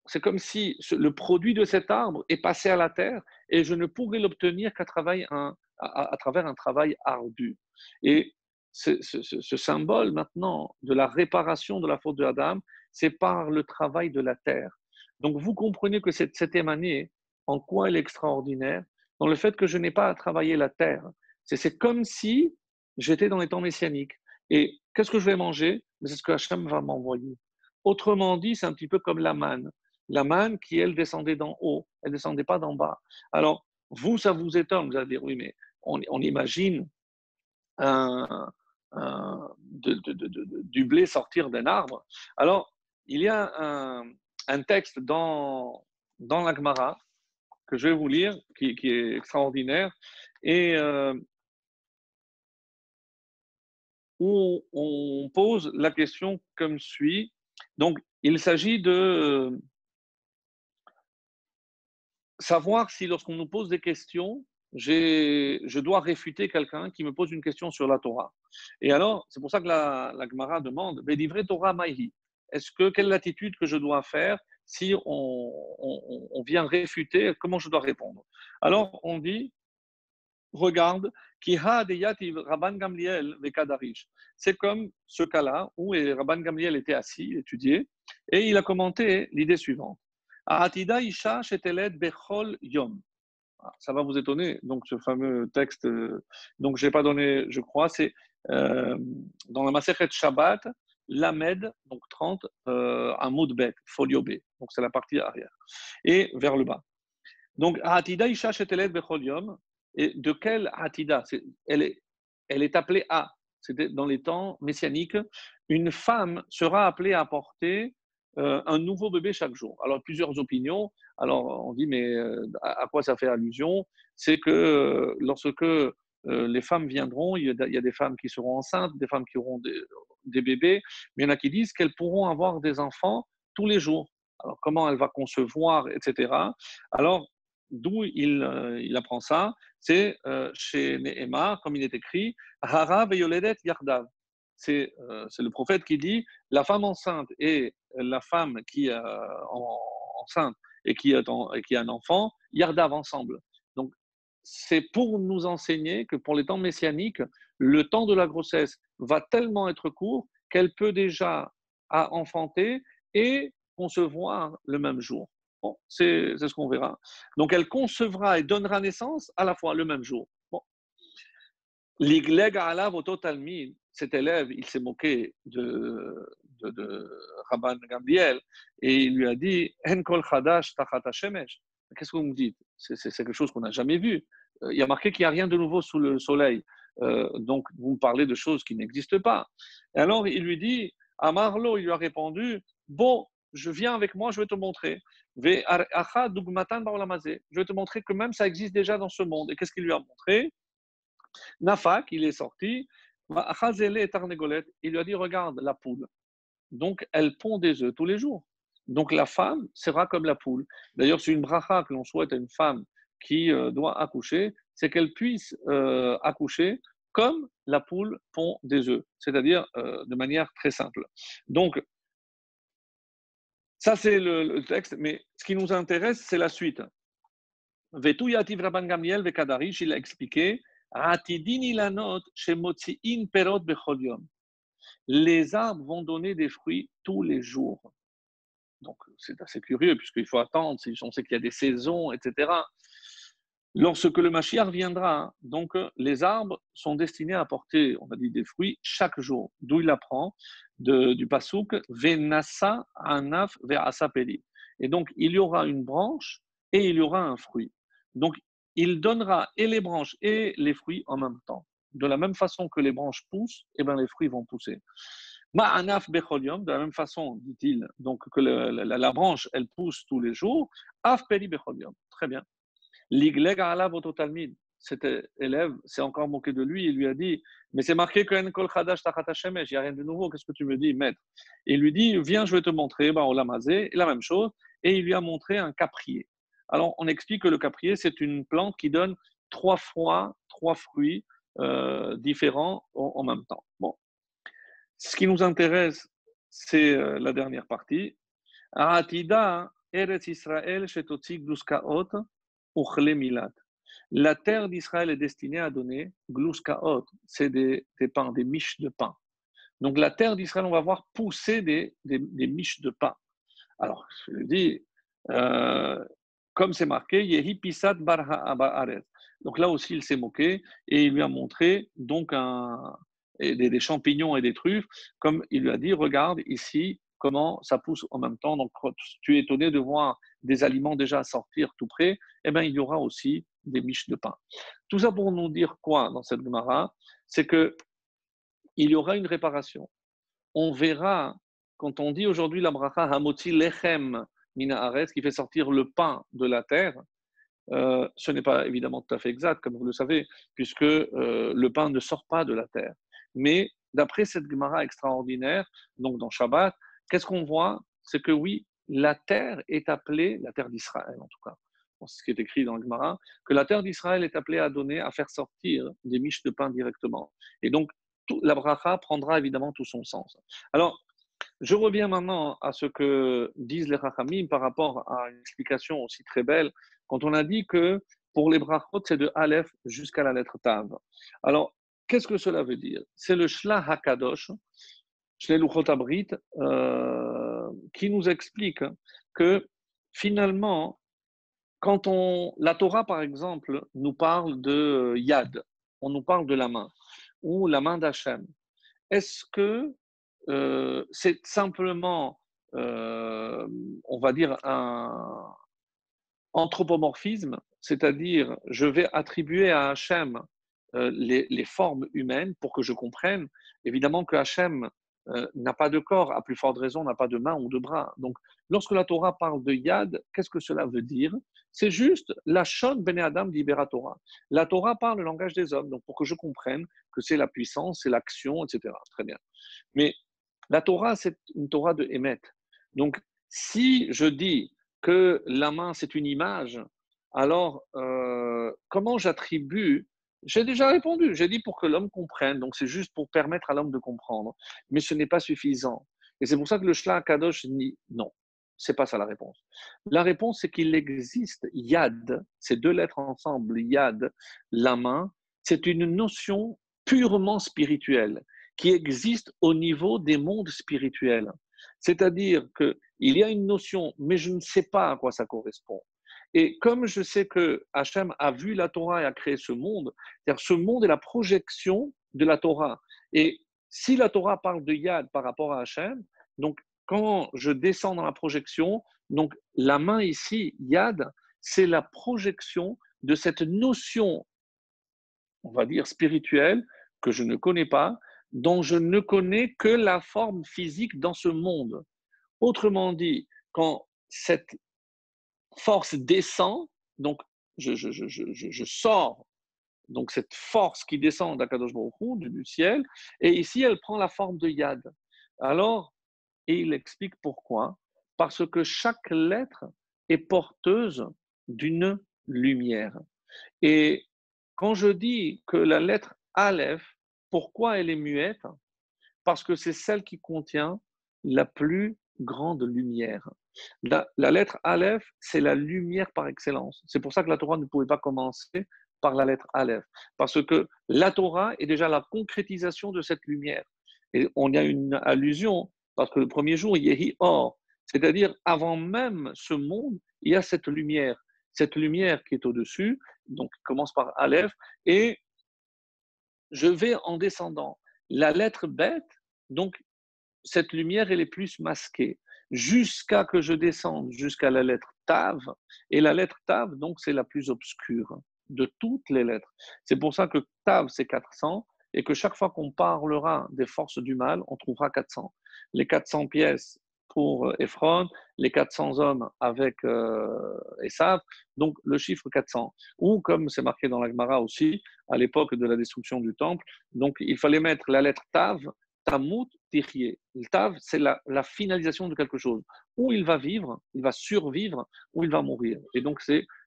c'est comme si le produit de cet arbre est passé à la terre et je ne pourrais l'obtenir à travers un travail ardu. Et ce symbole maintenant de la réparation de la faute de Adam, c'est par le travail de la terre. Donc vous comprenez que cette septième année, en quoi elle est extraordinaire? Dans le fait que je n'ai pas à travailler la terre. C'est comme si j'étais dans les temps messianiques. Et qu'est-ce que je vais manger? C'est ce que Hachem va m'envoyer. Autrement dit, c'est un petit peu comme la manne. La manne qui, elle, descendait d'en haut, elle ne descendait pas d'en bas. Alors, vous, ça vous étonne, vous allez dire, oui, mais on imagine du blé sortir d'un arbre. Alors, il y a un texte dans la Gemara que je vais vous lire, qui est extraordinaire, et où on pose la question comme suit. Donc, il s'agit de savoir si lorsqu'on nous pose des questions, je dois réfuter quelqu'un qui me pose une question sur la Torah. Et alors, c'est pour ça que la Gemara demande, Védivré Torah Maïhi. Quelle est l'attitude que je dois faire si on vient réfuter, comment je dois répondre? Alors, on dit, regarde, Kiha Deyativ Rabban Gamliel Vekadarish. C'est comme ce cas-là où Rabban Gamliel était assis, étudié, et il a commenté l'idée suivante. Atida Isha Sheteled Bechol Yom. Ça va vous étonner, donc ce fameux texte, donc je n'ai pas donné, je crois, c'est dans la Masechet Shabbat, Lamed, donc 30, Amoud Bet, folio B, donc c'est la partie arrière, et vers le bas. Donc, Atida Isha Sheteled Bechol Yom, et de quelle Atida? Elle est appelée A. C'était dans les temps messianiques. Une femme sera appelée à porter un nouveau bébé chaque jour. Alors, plusieurs opinions. Alors, on dit, mais à quoi ça fait allusion? C'est que lorsque les femmes viendront, il y a des femmes qui seront enceintes, des femmes qui auront des bébés, mais il y en a qui disent qu'elles pourront avoir des enfants tous les jours. Alors, comment elle va concevoir, etc. Alors, d'où il apprend ça? C'est chez Nehemar, comme il est écrit, Hara veyoledet yardav. C'est le prophète qui dit la femme enceinte et la femme qui est enceinte et qui a un enfant, yardav ensemble. Donc, c'est pour nous enseigner que pour les temps messianiques, le temps de la grossesse va tellement être court qu'elle peut déjà enfanter et concevoir le même jour. Bon, c'est ce qu'on verra. Donc, elle concevra et donnera naissance à la fois le même jour. Bon. L'igleg alav oto talmid, cet élève, il s'est moqué de Rabban Gamliel et il lui a dit En kol chadash tachat hashemesh. Qu'est-ce que vous me dites? C'est quelque chose qu'on n'a jamais vu. Il y a marqué qu'il n'y a rien de nouveau sous le soleil. Donc, vous me parlez de choses qui n'existent pas. Et alors, il lui dit Amarlo, il lui a répondu Bon, je viens avec moi, je vais te montrer. Je vais te montrer que même ça existe déjà dans ce monde. Et qu'est-ce qu'il lui a montré? Nafak, il est sorti. Il lui a dit regarde la poule. donc elle pond des œufs tous les jours. Donc la femme sera comme la poule. D'ailleurs, c'est une bracha que l'on souhaite à une femme qui doit accoucher, c'est qu'elle puisse accoucher comme la poule pond des œufs, c'est-à-dire de manière très simple. Donc, ça c'est le texte, mais ce qui nous intéresse, c'est la suite. Vetu yativ Rabban Gamliel vekadarish, il a expliqué, Atidin ilanot shemotziin perot bechol yom. Les arbres vont donner des fruits tous les jours. Donc, c'est assez curieux, puisqu'il faut attendre, on sait qu'il y a des saisons, etc. Lorsque le Mashiach viendra, donc les arbres sont destinés à apporter, on a dit, des fruits chaque jour. D'où il apprend du pasouk Venasa anaf ve'asa peli. Et donc, il y aura une branche et il y aura un fruit. Donc, il donnera et les branches et les fruits en même temps. De la même façon que les branches poussent, eh bien, les fruits vont pousser. Ma'anaf becholium, de la même façon, dit-il, donc que la branche, elle pousse tous les jours. Af peli becholium. Très bien. L'igleg alav ototalmid. Cet élève s'est encore moqué de lui. Il lui a dit, mais c'est marqué que en kol chadash tachat hashemesh, il n'y a rien de nouveau. Qu'est-ce que tu me dis, maître? Et il lui dit, viens, je vais te montrer. Ben, on l'a masé, la même chose. Et il lui a montré un caprier. Alors, on explique que le caprier, c'est une plante qui donne 3 fruits différents en même temps. Bon. Ce qui nous intéresse, c'est la dernière partie. Aatida, Eretz Israël, Shetotzik, Gluskaot, Uchle Milat. La terre d'Israël est destinée à donner Gluskaot, c'est des pains, des miches de pain. Donc la terre d'Israël, on va voir pousser des miches de pain. Alors, je le dis, comme c'est marqué, Yehi Pisat Bar Ha'aret. Donc là aussi, il s'est moqué et il lui a montré donc des champignons et des truffes, comme il lui a dit, regarde ici comment ça pousse en même temps. Donc, tu es étonné de voir des aliments déjà sortir tout près. Eh bien, il y aura aussi des miches de pain. Tout ça pour nous dire quoi dans cette Gemara? C'est que il y aura une réparation. On verra, quand on dit aujourd'hui la bracha Hamotzi Lechem Mina Haaretz, qui fait sortir le pain de la terre, ce n'est pas évidemment tout à fait exact, comme vous le savez, puisque le pain ne sort pas de la terre. Mais d'après cette Gemara extraordinaire, donc dans Shabbat, qu'est-ce qu'on voit? C'est que oui, la terre est appelée, la terre d'Israël en tout cas, c'est ce qui est écrit dans le Gemara, que la terre d'Israël est appelée à donner, à faire sortir des miches de pain directement. Et donc, la bracha prendra évidemment tout son sens. Alors, je reviens maintenant à ce que disent les Rachamim par rapport à une explication aussi très belle, quand on a dit que pour les brachot, c'est de Aleph jusqu'à la lettre Tav. Alors, qu'est-ce que cela veut dire? C'est le Shla HaKadosh, Shlei Luchot Abrit, qui nous explique que finalement, quand la Torah, par exemple, nous parle de Yad, on nous parle de la main, ou la main d'Hachem, est-ce que c'est simplement, on va dire, un anthropomorphisme, c'est-à-dire je vais attribuer à Hachem les formes humaines pour que je comprenne, évidemment que Hachem n'a pas de corps, à plus forte raison n'a pas de main ou de bras. Donc, lorsque la Torah parle de Yad, qu'est-ce que cela veut dire? C'est juste la Shon Bene Adam d'Ibera Torah. La Torah parle le langage des hommes, donc pour que je comprenne que c'est la puissance, c'est l'action, etc. Très bien. Mais la Torah, c'est une Torah de Hémet. Donc, si je dis que la main, c'est une image, alors comment j'attribue? J'ai déjà répondu, j'ai dit pour que l'homme comprenne, donc c'est juste pour permettre à l'homme de comprendre. Mais ce n'est pas suffisant. Et c'est pour ça que le Shla Kadosh dit non. C'est pas ça la réponse. La réponse, c'est qu'il existe Yad, ces 2 lettres ensemble, Yad, la main, c'est une notion purement spirituelle qui existe au niveau des mondes spirituels. C'est-à-dire qu'il y a une notion, mais je ne sais pas à quoi ça correspond. Et comme je sais que Hachem a vu la Torah et a créé ce monde, c'est-à-dire ce monde est la projection de la Torah. Et si la Torah parle de Yad par rapport à Hachem, donc quand je descends dans la projection, donc la main ici, Yad, c'est la projection de cette notion, on va dire spirituelle, que je ne connais pas, dont je ne connais que la forme physique dans ce monde. Autrement dit, quand cette force descend, donc je sors, donc cette force qui descend d'Akadosh Baruch Hu, du ciel, et ici elle prend la forme de Yad. Alors, Et il explique pourquoi. Parce que chaque lettre est porteuse d'une lumière. Et quand je dis que la lettre Aleph, pourquoi elle est muette? Parce que c'est celle qui contient la plus grande lumière. La lettre Aleph, c'est la lumière par excellence. C'est pour ça que la Torah ne pouvait pas commencer par la lettre Aleph. Parce que la Torah est déjà la concrétisation de cette lumière. Et on y a une allusion, parce que le premier jour, Yehi Or, c'est-à-dire avant même ce monde, il y a cette lumière. Cette lumière qui est au-dessus, donc commence par Aleph, et je vais en descendant. La lettre bête, donc cette lumière, elle est plus masquée, jusqu'à que je descende jusqu'à la lettre Tav. Et la lettre Tav, donc, c'est la plus obscure de toutes les lettres. C'est pour ça que Tav, c'est 400, et que chaque fois qu'on parlera des forces du mal, on trouvera 400. Les 400 pièces pour Ephron, les 400 hommes avec Esav, donc le chiffre 400. Ou comme c'est marqué dans la Gemara aussi, à l'époque de la destruction du temple, donc il fallait mettre la lettre Tav, Tamut Tichye. Le Tav, c'est la finalisation de quelque chose. Ou il va vivre, il va survivre, ou il va mourir. Et donc,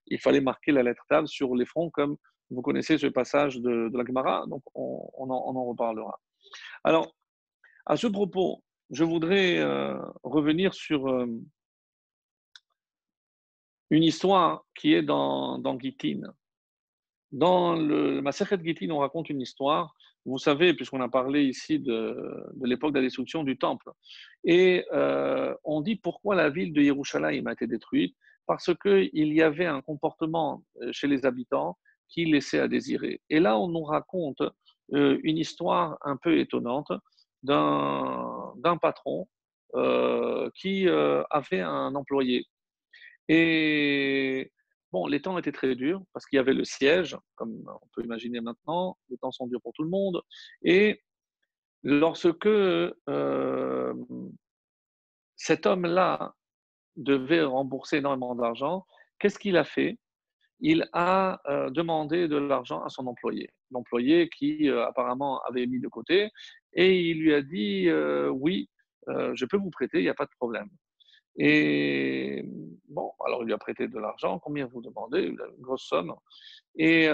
il fallait marquer la lettre Tav sur les fronts, comme vous connaissez ce passage de la Gemara, donc on en reparlera. Alors, à ce propos, je voudrais revenir sur une histoire qui est dans Gittin. Dans le Masechet Gittin, on raconte une histoire. Vous savez, puisqu'on a parlé ici de l'époque de la destruction du temple. Et on dit pourquoi la ville de Yerushalayim a été détruite. Parce qu'il y avait un comportement chez les habitants qui laissait à désirer. Et là, on nous raconte une histoire un peu étonnante d'un patron qui avait un employé. Et bon, les temps étaient très durs parce qu'il y avait le siège, comme on peut imaginer maintenant, les temps sont durs pour tout le monde. Et lorsque cet homme-là devait rembourser énormément d'argent, qu'est-ce qu'il a fait? Il a demandé de l'argent à son employé. L'employé qui apparemment avait mis de côté, et il lui a dit oui, je peux vous prêter, il n'y a pas de problème. Et bon, alors il lui a prêté de l'argent. Combien vous demandez? Une grosse somme. Et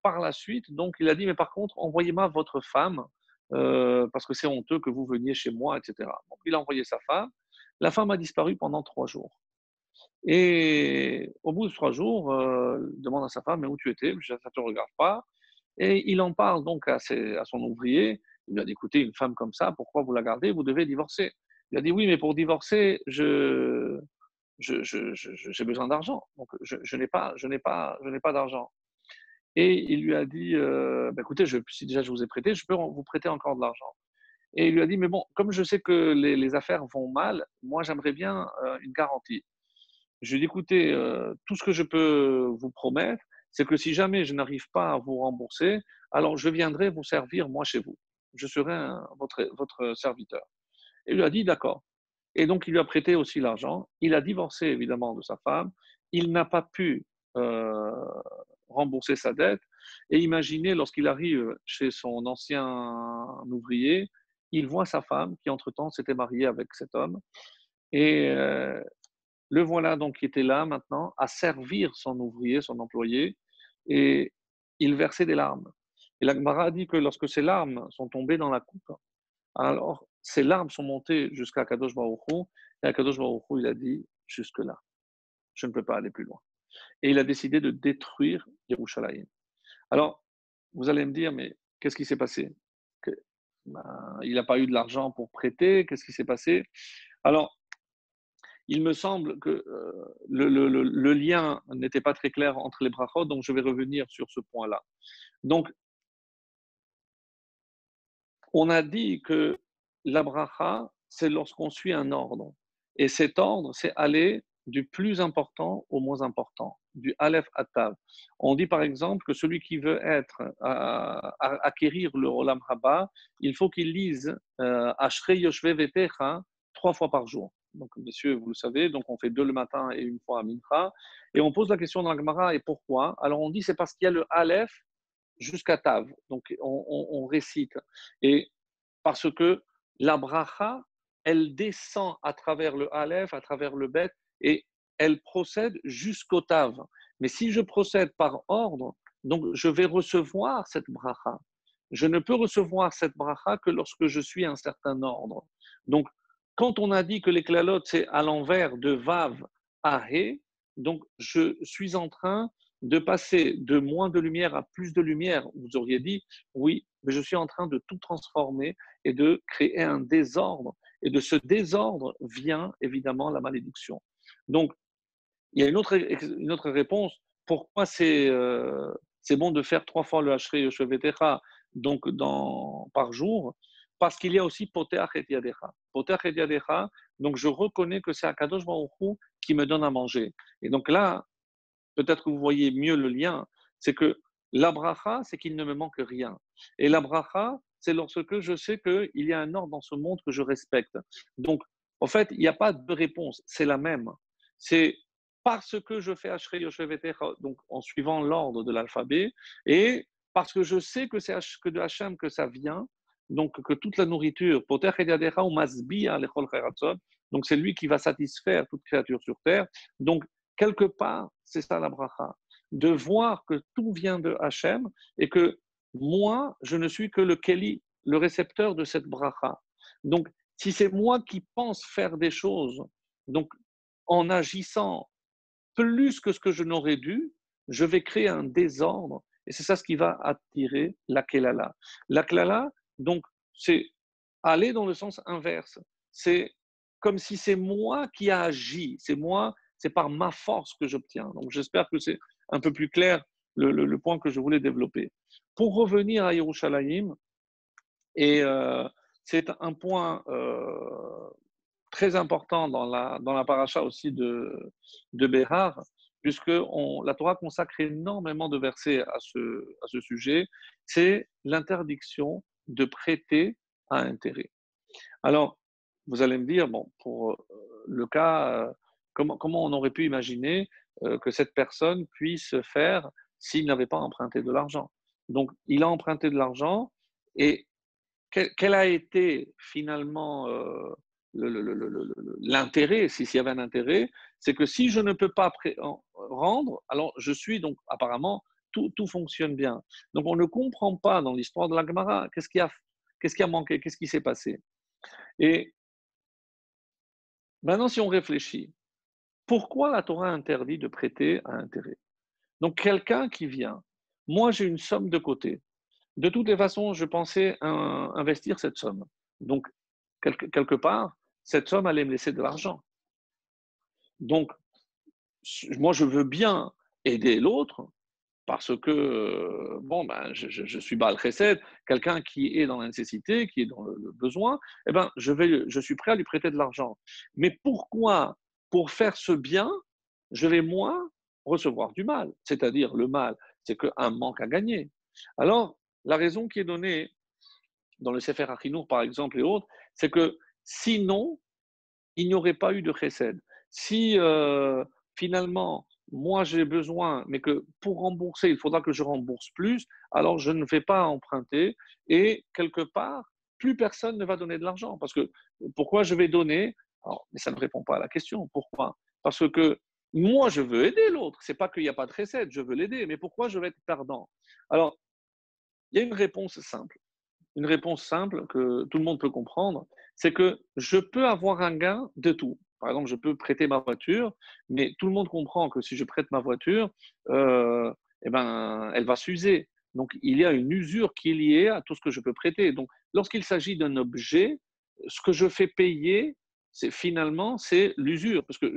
par la suite, donc il a dit, mais par contre, envoyez-moi votre femme, parce que c'est honteux que vous veniez chez moi, etc. Donc il a envoyé sa femme. La femme a disparu pendant 3 jours. Et au bout de 3 jours, il demande à sa femme, mais où tu étais? Ça ne te regarde pas. Et il en parle donc à son ouvrier. Il lui a dit, écoutez, une femme comme ça, pourquoi vous la gardez? Vous devez divorcer. Il a dit, oui, mais pour divorcer, j'ai besoin d'argent. Donc, je n'ai pas d'argent. Et il lui a dit, bah, écoutez, si déjà je vous ai prêté, je peux vous prêter encore de l'argent. Et il lui a dit, mais bon, comme je sais que les affaires vont mal, moi, j'aimerais bien une garantie. Je lui ai dit, écoutez, tout ce que je peux vous promettre, c'est que si jamais je n'arrive pas à vous rembourser, alors je viendrai vous servir, moi, chez vous. Je serai votre serviteur. Et il lui a dit, d'accord. Et donc, il lui a prêté aussi l'argent. Il a divorcé, évidemment, de sa femme. Il n'a pas pu euh, rembourser sa dette. Et imaginez, lorsqu'il arrive chez son ancien ouvrier, il voit sa femme qui, entre-temps, s'était mariée avec cet homme. Et le voilà donc qui était là maintenant à servir son ouvrier, son employé, et il versait des larmes. Et la Gemara dit que lorsque ces larmes sont tombées dans la coupe, alors ces larmes sont montées jusqu'à Kadosh Baruch Hu, et Kadosh Baruch Hu, il a dit jusque-là, je ne peux pas aller plus loin. Et il a décidé de détruire Yerushalayim. Alors, vous allez me dire, mais qu'est-ce qui s'est passé? Que, il n'a pas eu de l'argent pour prêter, qu'est-ce qui s'est passé? Alors, il me semble que le lien n'était pas très clair entre les brachot, donc je vais revenir sur ce point-là. Donc, on a dit que la bracha, c'est lorsqu'on suit un ordre. Et cet ordre, c'est aller du plus important au moins important, du Aleph à Tav. On dit par exemple que celui qui veut acquérir le Olam Haba, il faut qu'il lise Ashrei Yoshve Vetecha 3 fois par jour. Donc, messieurs, vous le savez, donc on fait 2 le matin et une fois à Mincha. Et on pose la question dans la Gemara, et pourquoi? Alors on dit c'est parce qu'il y a le Aleph jusqu'à Tav. Donc on récite. Et parce que la bracha, elle descend à travers le Aleph, à travers le Bet, et elle procède jusqu'au Tav. Mais si je procède par ordre, donc je vais recevoir cette bracha. Je ne peux recevoir cette bracha que lorsque je suis un certain ordre. Donc, quand on a dit que les klalotes, c'est à l'envers de Vav à He, donc je suis en train de passer de moins de lumière à plus de lumière. Vous auriez dit, oui, mais je suis en train de tout transformer et de créer un désordre. Et de ce désordre vient évidemment la malédiction. Donc, il y a une autre réponse. Pourquoi c'est bon de faire 3 fois le Hachrei Yoshevetecha donc par jour? Parce qu'il y a aussi Poteach et Yadecha. Poteach et Yadecha, donc je reconnais que c'est Akadosh Baruch Hu qui me donne à manger. Et donc là, peut-être que vous voyez mieux le lien, c'est que la bracha, c'est qu'il ne me manque rien. Et la bracha, c'est lorsque je sais qu'il y a un ordre dans ce monde que je respecte. Donc, en fait, il n'y a pas de réponse, c'est la même. C'est parce que je fais Ashrei Yoshevetecha, donc en suivant l'ordre de l'alphabet, et parce que je sais que c'est que de Hachem que ça vient, donc que toute la nourriture, Poter Yadecha ou Masbia lechol cheratzot, donc c'est lui qui va satisfaire toute créature sur terre. Donc, quelque part, c'est ça la bracha. De voir que tout vient de Hachem et que moi, je ne suis que le Keli, le récepteur de cette bracha. Donc, si c'est moi qui pense faire des choses, donc en agissant plus que ce que je n'aurais dû, je vais créer un désordre et c'est ça ce qui va attirer la Kelala. La Kelala, donc, c'est aller dans le sens inverse. C'est comme si c'est moi qui a agi, c'est moi, c'est par ma force que j'obtiens. Donc j'espère que c'est un peu plus clair le point que je voulais développer. Pour revenir à Yerushalayim, et c'est un point très important dans la paracha aussi de Béhar, puisque la Torah consacre énormément de versets à ce sujet, c'est l'interdiction de prêter à intérêt. Alors, vous allez me dire, bon, pour le cas, comment on aurait pu imaginer que cette personne puisse faire s'il n'avait pas emprunté de l'argent? Donc, il a emprunté de l'argent et quel a été finalement l'intérêt, s'il y avait un intérêt, c'est que si je ne peux pas rendre, alors je suis donc apparemment, tout fonctionne bien. Donc, on ne comprend pas dans l'histoire de la Gemara qu'est-ce qui a manqué, qu'est-ce qui s'est passé. Et maintenant, si on réfléchit, pourquoi la Torah interdit de prêter à intérêt? Donc, quelqu'un qui vient, moi j'ai une somme de côté. De toutes les façons, je pensais investir cette somme. Donc, quelque part, cette somme allait me laisser de l'argent. Donc, moi je veux bien aider l'autre parce que, bon, ben, je suis Baal Chesed, quelqu'un qui est dans la nécessité, qui est dans le besoin, eh ben, je suis prêt à lui prêter de l'argent. Mais pourquoi, pour faire ce bien, je vais moi recevoir du mal? C'est-à-dire, le mal, c'est qu'un manque à gagner. Alors, la raison qui est donnée dans le Sefer Achinour, par exemple, et autres, c'est que sinon, il n'y aurait pas eu de chesed. Si finalement, moi j'ai besoin, mais que pour rembourser, il faudra que je rembourse plus, alors je ne vais pas emprunter et quelque part, plus personne ne va donner de l'argent. Parce que pourquoi je vais donner? Alors, mais ça ne répond pas à la question. Pourquoi? Parce que moi, je veux aider l'autre. C'est pas qu'il n'y a pas de recette, je veux l'aider. Mais pourquoi je vais être perdant? Alors, il y a une réponse simple. Une réponse simple que tout le monde peut comprendre, c'est que je peux avoir un gain de tout. Par exemple, je peux prêter ma voiture, mais tout le monde comprend que si je prête ma voiture, eh ben, elle va s'user. Donc, il y a une usure qui est liée à tout ce que je peux prêter. Donc, lorsqu'il s'agit d'un objet, ce que je fais payer, c'est l'usure, parce que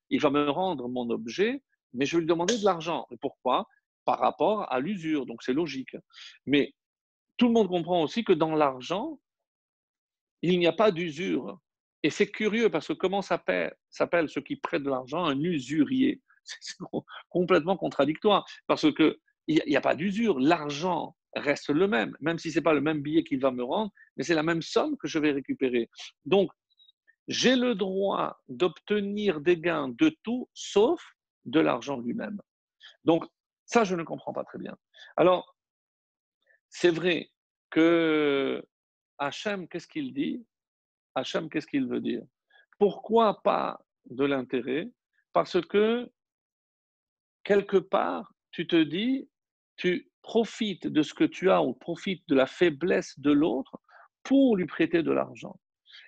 il va me rendre mon objet, mais je vais lui demander de l'argent. Et pourquoi? Par rapport à l'usure. Donc, c'est logique. Mais tout le monde comprend aussi que dans l'argent, il n'y a pas d'usure. Et c'est curieux parce que comment s'appelle ceux qui prêtent de l'argent un usurier? C'est complètement contradictoire parce qu'il n'y a pas d'usure. L'argent reste le même, même si ce n'est pas le même billet qu'il va me rendre, mais c'est la même somme que je vais récupérer. Donc, j'ai le droit d'obtenir des gains de tout sauf de l'argent lui-même. Donc, ça, je ne comprends pas très bien. Alors, c'est vrai que Hachem, qu'est-ce qu'il dit? Hachem, qu'est-ce qu'il veut dire? Pourquoi pas de l'intérêt? Parce que quelque part, tu te dis, tu profites de ce que tu as ou profites de la faiblesse de l'autre pour lui prêter de l'argent.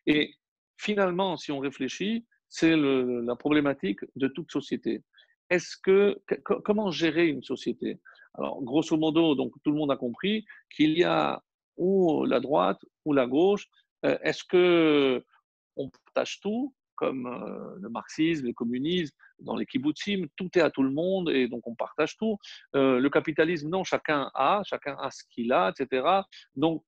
Et finalement, si on réfléchit, c'est la problématique de toute société. Comment gérer une société? Alors, grosso modo, donc tout le monde a compris qu'il y a ou la droite ou la gauche. Est-ce que on partage tout, comme le marxisme, le communisme, dans les kibbutzim, tout est à tout le monde et donc on partage tout. Le capitalisme, non, chacun a ce qu'il a, etc. Donc,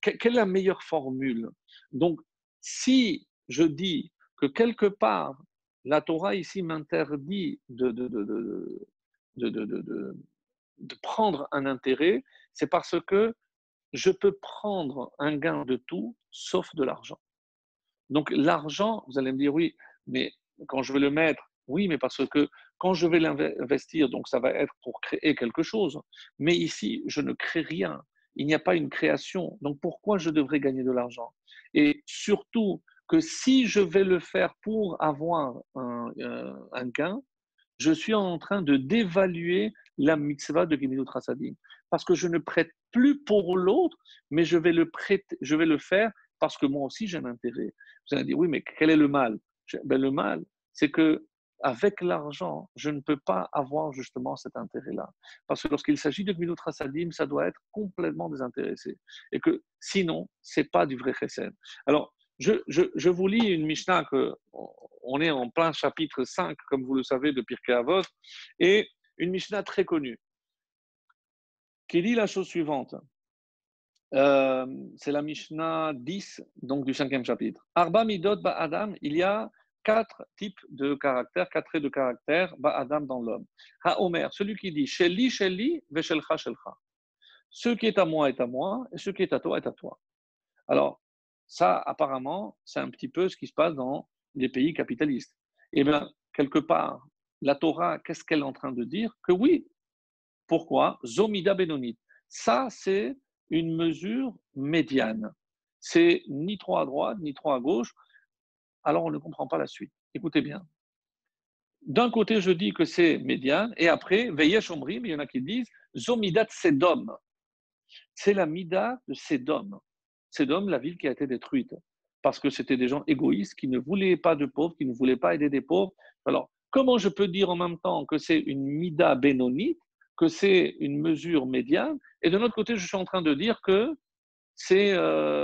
quelle est la meilleure formule? Donc, si je dis que quelque part, la Torah ici m'interdit de prendre un intérêt, c'est parce que je peux prendre un gain de tout sauf de l'argent. Donc l'argent, vous allez me dire oui, mais quand je vais le mettre, oui, mais parce que quand je vais l'investir, donc ça va être pour créer quelque chose. Mais ici, je ne crée rien. Il n'y a pas une création. Donc pourquoi je devrais gagner de l'argent? Et surtout que si je vais le faire pour avoir un gain, je suis en train de dévaluer la mitzvah de Gemilut Hasadim. Parce que je ne prête plus pour l'autre, mais je vais le faire parce que moi aussi j'ai un intérêt. Vous allez dire, oui, mais quel est le mal? Le mal, c'est que avec l'argent, je ne peux pas avoir justement cet intérêt-là. Parce que lorsqu'il s'agit de Gemilut Hasadim, ça doit être complètement désintéressé. Et que sinon, ce n'est pas du vrai chesed. Alors, je vous lis une Mishnah que on est en plein chapitre 5, comme vous le savez, de Pirkei Avot, et une Mishnah très connue, qui dit la chose suivante. C'est la Mishnah 10, donc du 5e chapitre. Arba midot ba'adam, il y a 4 types de caractères, 4 traits de caractère ba'adam dans l'homme. Ha-omer, celui qui dit Sheli, Sheli, veshelcha, Shelcha. Ce qui est à moi est à moi, et ce qui est à toi est à toi. Alors, ça, apparemment, c'est un petit peu ce qui se passe dans les pays capitalistes. Eh bien, quelque part, la Torah, qu'est-ce qu'elle est en train de dire? Que oui. Pourquoi? Zomida Benonit. Ça, c'est une mesure médiane. C'est ni trop à droite, ni trop à gauche. Alors, on ne comprend pas la suite. Écoutez bien. D'un côté, je dis que c'est médiane, et après, Veyesh Omrim, il y en a qui disent Zomidat Sedom. C'est la Mida de Sedom. Sedom, la ville qui a été détruite, parce que c'était des gens égoïstes qui ne voulaient pas de pauvres, qui ne voulaient pas aider des pauvres. Alors, comment je peux dire en même temps que c'est une Mida bénonite, que c'est une mesure médiane, et de l'autre côté, je suis en train de dire que c'est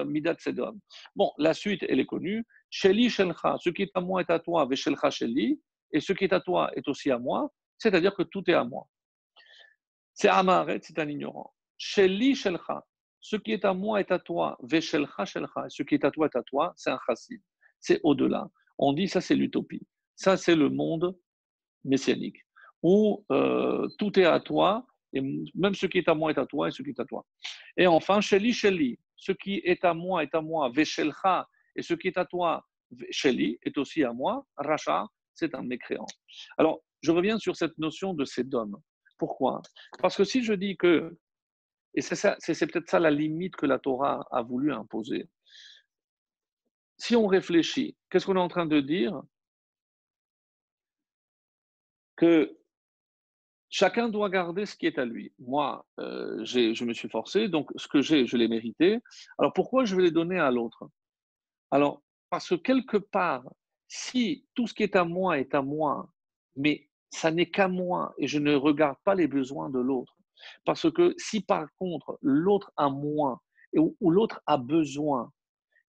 Mida de Sedom. Bon, la suite, elle est connue. Sheli Shelcha, ce qui est à moi est à toi, Veshelcha Sheli, et ce qui est à toi est aussi à moi, c'est-à-dire que tout est à moi. C'est Amaret, c'est un ignorant. Sheli Shelcha, ce qui est à moi est à toi, Veshelcha Shelcha, ce qui est à toi est à toi, c'est un chassid. C'est au-delà. On dit ça, c'est l'utopie. Ça, c'est le monde messianique, où tout est à toi, et même ce qui est à moi est à toi, et ce qui est à toi. Et enfin, Sheli Sheli, ce qui est à moi, Veshelcha, et ce qui est à toi, Sheli, est aussi à moi, Racha, c'est un mécréant. Alors, je reviens sur cette notion de Sédom. Pourquoi? Parce que si je dis que, et c'est peut-être ça la limite que la Torah a voulu imposer, si on réfléchit, qu'est-ce qu'on est en train de dire? Que chacun doit garder ce qui est à lui. Moi, je me suis forcé, donc ce que j'ai, je l'ai mérité. Alors pourquoi je vais les donner à l'autre? Alors, parce que quelque part, si tout ce qui est à moi, mais ça n'est qu'à moi et je ne regarde pas les besoins de l'autre, parce que si par contre l'autre a moins ou l'autre a besoin,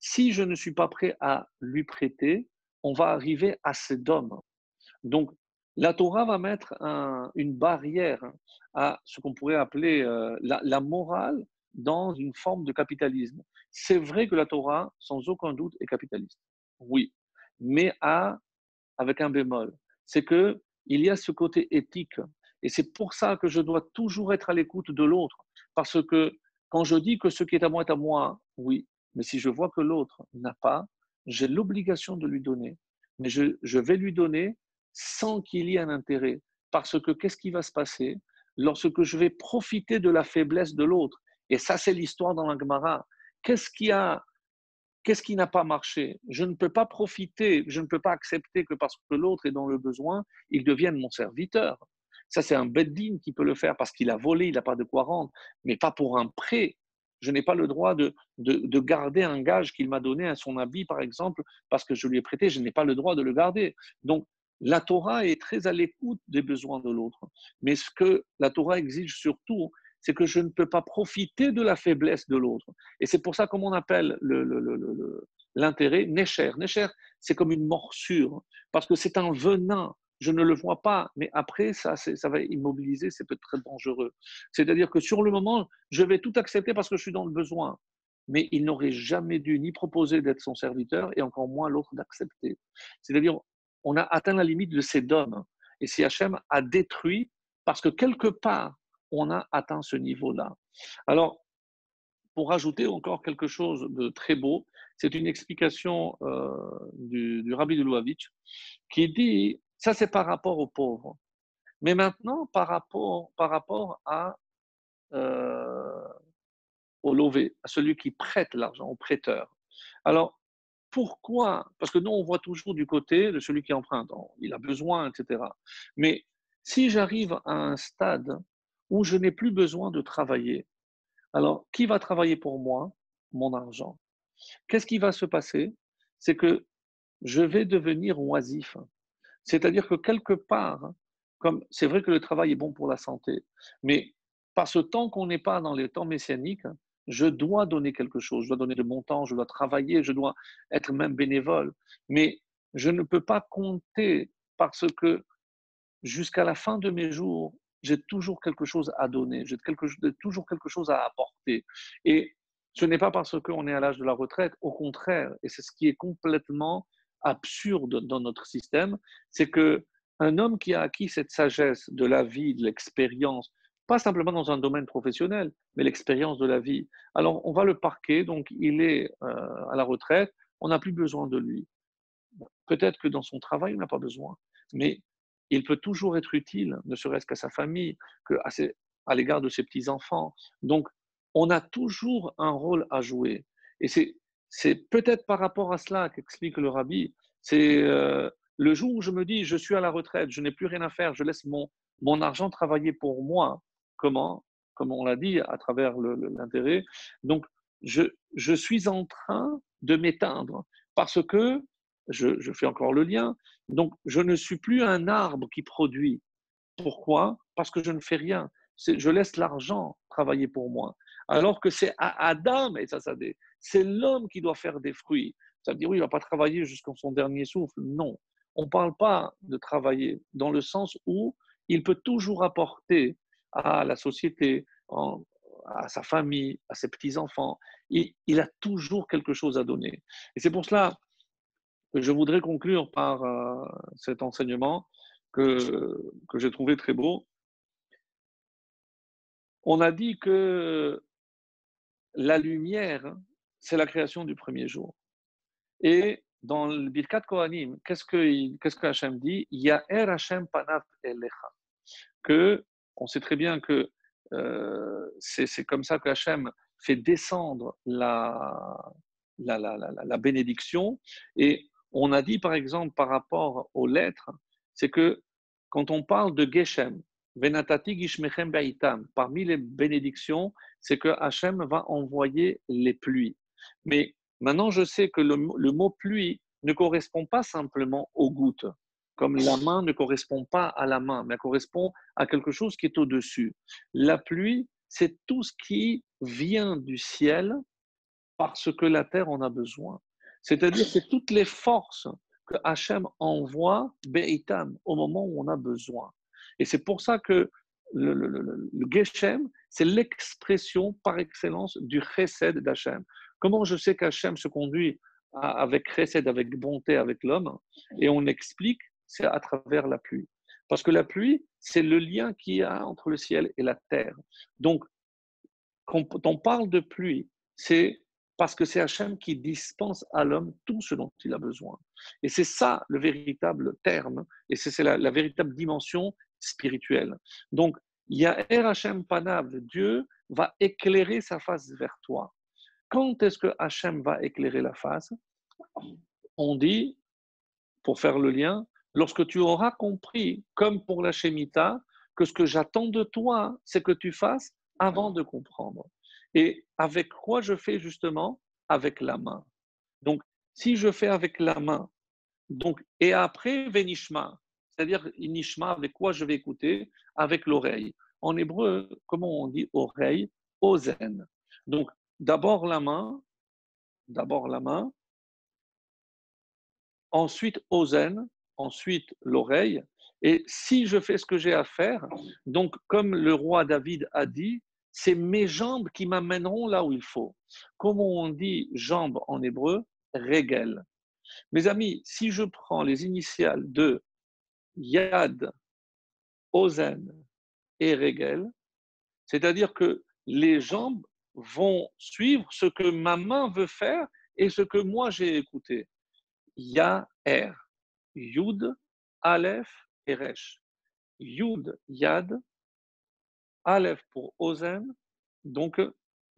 si je ne suis pas prêt à lui prêter, on va arriver à ces dômes. Donc, la Torah va mettre une barrière à ce qu'on pourrait appeler la morale dans une forme de capitalisme. C'est vrai que la Torah, sans aucun doute, est capitaliste. Oui, mais avec un bémol. C'est que il y a ce côté éthique. Et c'est pour ça que je dois toujours être à l'écoute de l'autre. Parce que quand je dis que ce qui est à moi est à moi, oui, mais si je vois que l'autre n'a pas, j'ai l'obligation de lui donner. Mais je vais lui donner sans qu'il y ait un intérêt. Parce que qu'est-ce qui va se passer lorsque je vais profiter de la faiblesse de l'autre? Et ça, c'est l'histoire dans la Gemara. Qu'est-ce qui a Qu'est-ce qui n'a pas marché? Je ne peux pas profiter, je ne peux pas accepter que parce que l'autre est dans le besoin, il devienne mon serviteur. Ça, c'est un bed-din qui peut le faire parce qu'il a volé, il n'a pas de quoi rendre, mais pas pour un prêt. Je n'ai pas le droit de garder un gage qu'il m'a donné à son habit, par exemple, parce que je lui ai prêté, je n'ai pas le droit de le garder. Donc, la Torah est très à l'écoute des besoins de l'autre. Mais ce que la Torah exige surtout, c'est que je ne peux pas profiter de la faiblesse de l'autre. Et c'est pour ça qu'on appelle l'intérêt Necher. Necher, c'est comme une morsure, parce que c'est un venin. Je ne le vois pas, mais après, ça va immobiliser, c'est peut-être très dangereux. C'est-à-dire que sur le moment, je vais tout accepter parce que je suis dans le besoin. Mais il n'aurait jamais dû ni proposer d'être son serviteur et encore moins l'autre d'accepter. C'est-à-dire, on a atteint la limite de ces dômes. Et si Hachem a détruit, parce que quelque part, on a atteint ce niveau-là. Alors, pour rajouter encore quelque chose de très beau, c'est une explication du Rabbi de Louavitch qui dit, ça c'est par rapport aux pauvres, mais maintenant par rapport euh, au lové, à celui qui prête l'argent, au prêteur. Alors, pourquoi? Parce que nous, on voit toujours du côté de celui qui emprunte, il a besoin, etc. Mais si j'arrive à un stade où je n'ai plus besoin de travailler, alors qui va travailler pour moi? Mon argent. Qu'est-ce qui va se passer? C'est que je vais devenir oisif. C'est-à-dire que quelque part, comme c'est vrai que le travail est bon pour la santé, mais par ce temps qu'on n'est pas dans les temps messianiques, je dois donner quelque chose, je dois donner de mon temps, je dois travailler, je dois être même bénévole. Mais je ne peux pas compter parce que jusqu'à la fin de mes jours, j'ai toujours quelque chose à donner, toujours quelque chose à apporter. Et ce n'est pas parce qu'on est à l'âge de la retraite, au contraire, et c'est ce qui est complètement absurde dans notre système, c'est que un homme qui a acquis cette sagesse de la vie, de l'expérience, pas simplement dans un domaine professionnel, mais l'expérience de la vie. Alors, on va le parquer, donc il est à la retraite, on n'a plus besoin de lui. Peut-être que dans son travail, on n'a pas besoin, mais il peut toujours être utile, ne serait-ce qu'à sa famille, à l'égard de ses petits-enfants. Donc, on a toujours un rôle à jouer. Et c'est peut-être par rapport à cela qu'explique le rabbi. C'est le jour où je me dis, je suis à la retraite, je n'ai plus rien à faire, je laisse mon argent travailler pour moi. Comment? Comme on l'a dit, à travers l'intérêt. Donc, je suis en train de m'éteindre parce que je fais encore le lien. Donc, je ne suis plus un arbre qui produit. Pourquoi? Parce que je ne fais rien. Je laisse l'argent travailler pour moi. Alors que c'est à Adam, et c'est l'homme qui doit faire des fruits. Ça veut dire, oui, il ne va pas travailler jusqu'à son dernier souffle. Non. On ne parle pas de travailler dans le sens où il peut toujours apporter à la société, à sa famille, à ses petits-enfants. Il a toujours quelque chose à donner. Et c'est pour cela je voudrais conclure par cet enseignement que j'ai trouvé très beau. On a dit que la lumière, c'est la création du premier jour. Et dans le Birkat Kohanim, qu'est-ce que Hachem dit? Ya'er Hachem panav elecha. Que, on sait très bien que c'est comme ça que Hachem fait descendre la bénédiction. Et on a dit, par exemple, par rapport aux lettres, c'est que quand on parle de Geshem, Venatati Gishmechem Baitam, parmi les bénédictions, c'est que Hachem va envoyer les pluies. Mais maintenant, je sais que le mot pluie ne correspond pas simplement aux gouttes, comme la main ne correspond pas à la main, mais elle correspond à quelque chose qui est au-dessus. La pluie, c'est tout ce qui vient du ciel parce que la terre en a besoin. C'est-à-dire, c'est toutes les forces que Hachem envoie Beitam au moment où on a besoin. Et c'est pour ça que le Geshem, c'est l'expression par excellence du Chesed d'Hachem. Comment je sais qu'Hachem se conduit avec Chesed, avec bonté avec l'homme? Et on explique, c'est à travers la pluie. Parce que la pluie, c'est le lien qu'il y a entre le ciel et la terre. Donc, quand on parle de pluie, c'est parce que c'est Hachem qui dispense à l'homme tout ce dont il a besoin. Et c'est ça le véritable terme, et c'est la véritable dimension spirituelle. Donc, Ya'er Hachem Panav, Dieu va éclairer sa face vers toi. Quand est-ce que Hachem va éclairer la face? On dit, pour faire le lien, lorsque tu auras compris, comme pour la Shemitah, que ce que j'attends de toi, c'est que tu fasses avant de comprendre. Et avec quoi je fais justement? Avec la main. Donc, si je fais avec la main, donc, et après, Venishma, c'est-à-dire Nishma, avec quoi je vais écouter? Avec l'oreille. En hébreu, comment on dit oreille? Ozen. Donc, d'abord la main, ensuite Ozen, ensuite l'oreille. Et si je fais ce que j'ai à faire, donc comme le roi David a dit, c'est mes jambes qui m'amèneront là où il faut. Comment on dit jambes en hébreu? Regel. Mes amis, si je prends les initiales de Yad, Ozen et Regel, c'est-à-dire que les jambes vont suivre ce que ma main veut faire et ce que moi j'ai écouté. Ya, Er, Yud, Aleph et Resh. Yud, Yad, Aleph pour Ozen, donc,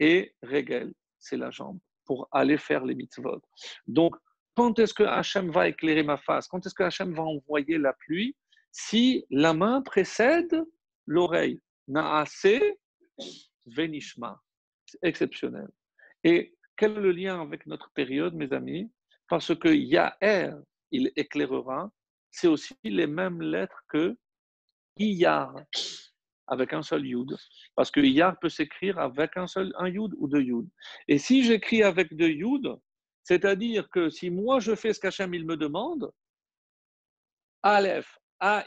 et Regel, c'est la jambe, pour aller faire les mitzvot. Donc, quand est-ce que Hachem va éclairer ma face? Quand est-ce que Hachem va envoyer la pluie? Si la main précède l'oreille. Naase, Venishma. C'est exceptionnel. Et quel est le lien avec notre période, mes amis? Parce que Yaher, il éclairera, c'est aussi les mêmes lettres que Iyar, avec un seul Yud. Parce que Iyar peut s'écrire avec un Yud ou deux Yud. Et si j'écris avec deux Yud, c'est-à-dire que si moi je fais ce qu'Hachem il me demande, Aleph,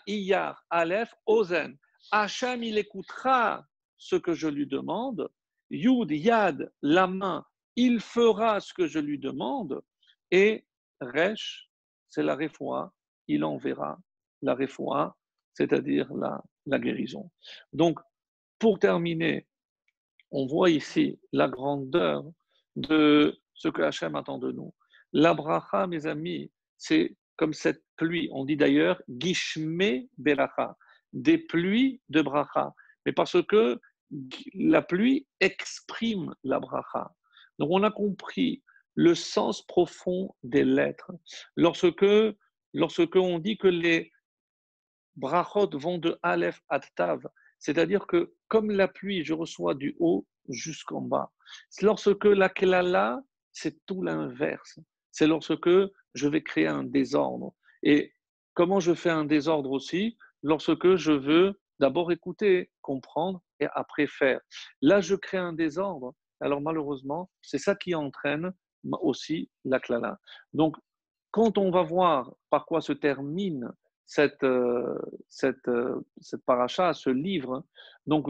Iyar, Aleph, Ozen, Hachem il écoutera ce que je lui demande, Yud, Yad, la main, il fera ce que je lui demande, et Resh, c'est la réfoua, il enverra la réfoua, c'est-à-dire la guérison. Donc, pour terminer, on voit ici la grandeur de ce que Hachem attend de nous. La bracha, mes amis, c'est comme cette pluie. On dit d'ailleurs Gishme Beracha, des pluies de bracha. Mais parce que la pluie exprime la bracha. Donc on a compris le sens profond des lettres. Lorsque on dit que les brachot vont de Aleph à Tav, c'est-à-dire que comme la pluie, je reçois du haut jusqu'en bas. Lorsque la klala, c'est tout l'inverse. C'est lorsque je vais créer un désordre. Et comment je fais un désordre aussi? Lorsque je veux d'abord écouter, comprendre et après faire. Là, je crée un désordre. Alors malheureusement, c'est ça qui entraîne aussi la klala. Donc, quand on va voir par quoi se termine cette paracha, ce livre. Donc,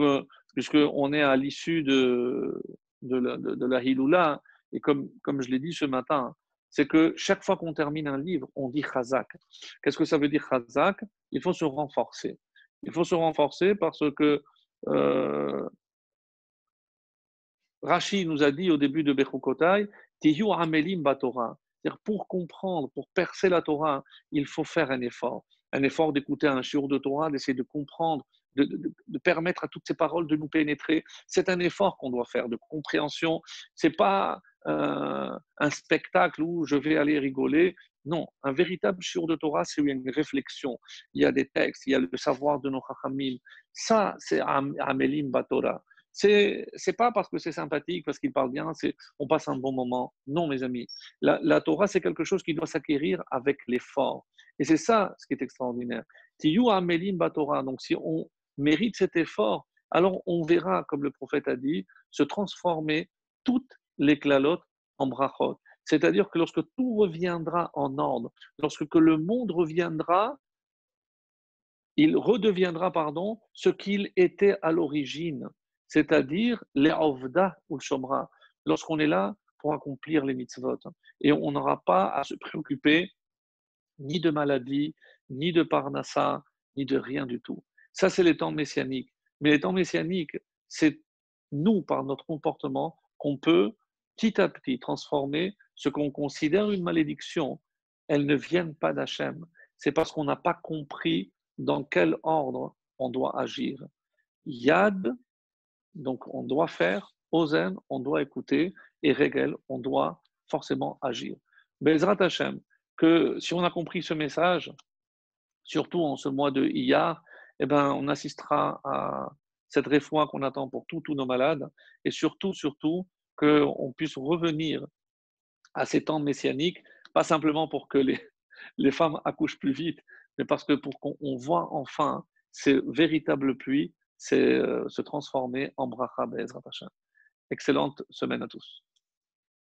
puisqu'on est à l'issue de la Hiloula, et comme je l'ai dit ce matin, c'est que chaque fois qu'on termine un livre, on dit Chazak. Qu'est-ce que ça veut dire Chazak? Il faut se renforcer. Il faut se renforcer parce que Rashi nous a dit au début de Bechukotai, Tiyu Amelim Batorah. C'est-à-dire pour comprendre, pour percer la Torah, il faut faire un effort. Un effort d'écouter un shiur de Torah, d'essayer de comprendre, de permettre à toutes ces paroles de nous pénétrer. C'est un effort qu'on doit faire de compréhension. C'est pas un spectacle où je vais aller rigoler. Non, un véritable shiur de Torah, c'est où il y a une réflexion. Il y a des textes, il y a le savoir de nos chachamim. Ça, c'est Amelim Batorah. C'est pas parce que c'est sympathique, parce qu'il parle bien, on passe un bon moment. Non, mes amis. La Torah, c'est quelque chose qui doit s'acquérir avec l'effort. Et c'est ça ce qui est extraordinaire. Tiyu amelim batorah. Donc, si on mérite cet effort, alors on verra, comme le prophète a dit, se transformer toutes les klalotes en brachot. C'est-à-dire que lorsque tout reviendra en ordre, lorsque le monde reviendra, il redeviendra, pardon, ce qu'il était à l'origine, c'est-à-dire les ovda ou le shomra, lorsqu'on est là pour accomplir les mitzvot. Et on n'aura pas à se préoccuper ni de maladie, ni de parnassa, ni de rien du tout. Ça, c'est les temps messianiques. Mais les temps messianiques, c'est nous, par notre comportement, qu'on peut petit à petit transformer ce qu'on considère une malédiction. Elles ne viennent pas d'Hachem. C'est parce qu'on n'a pas compris dans quel ordre on doit agir. Yad, donc on doit faire, Ozen, on doit écouter, et Regel, on doit forcément agir. Bezrat Hashem, que si on a compris ce message, surtout en ce mois de Iyar, eh ben, on assistera à cette réfoua qu'on attend pour tous nos malades, et surtout, qu'on puisse revenir à ces temps messianiques, pas simplement pour que les femmes accouchent plus vite, mais parce que pour qu'on voit enfin ces véritables pluies se transformer en bracha be'ezrat Hashem. Excellente semaine à tous.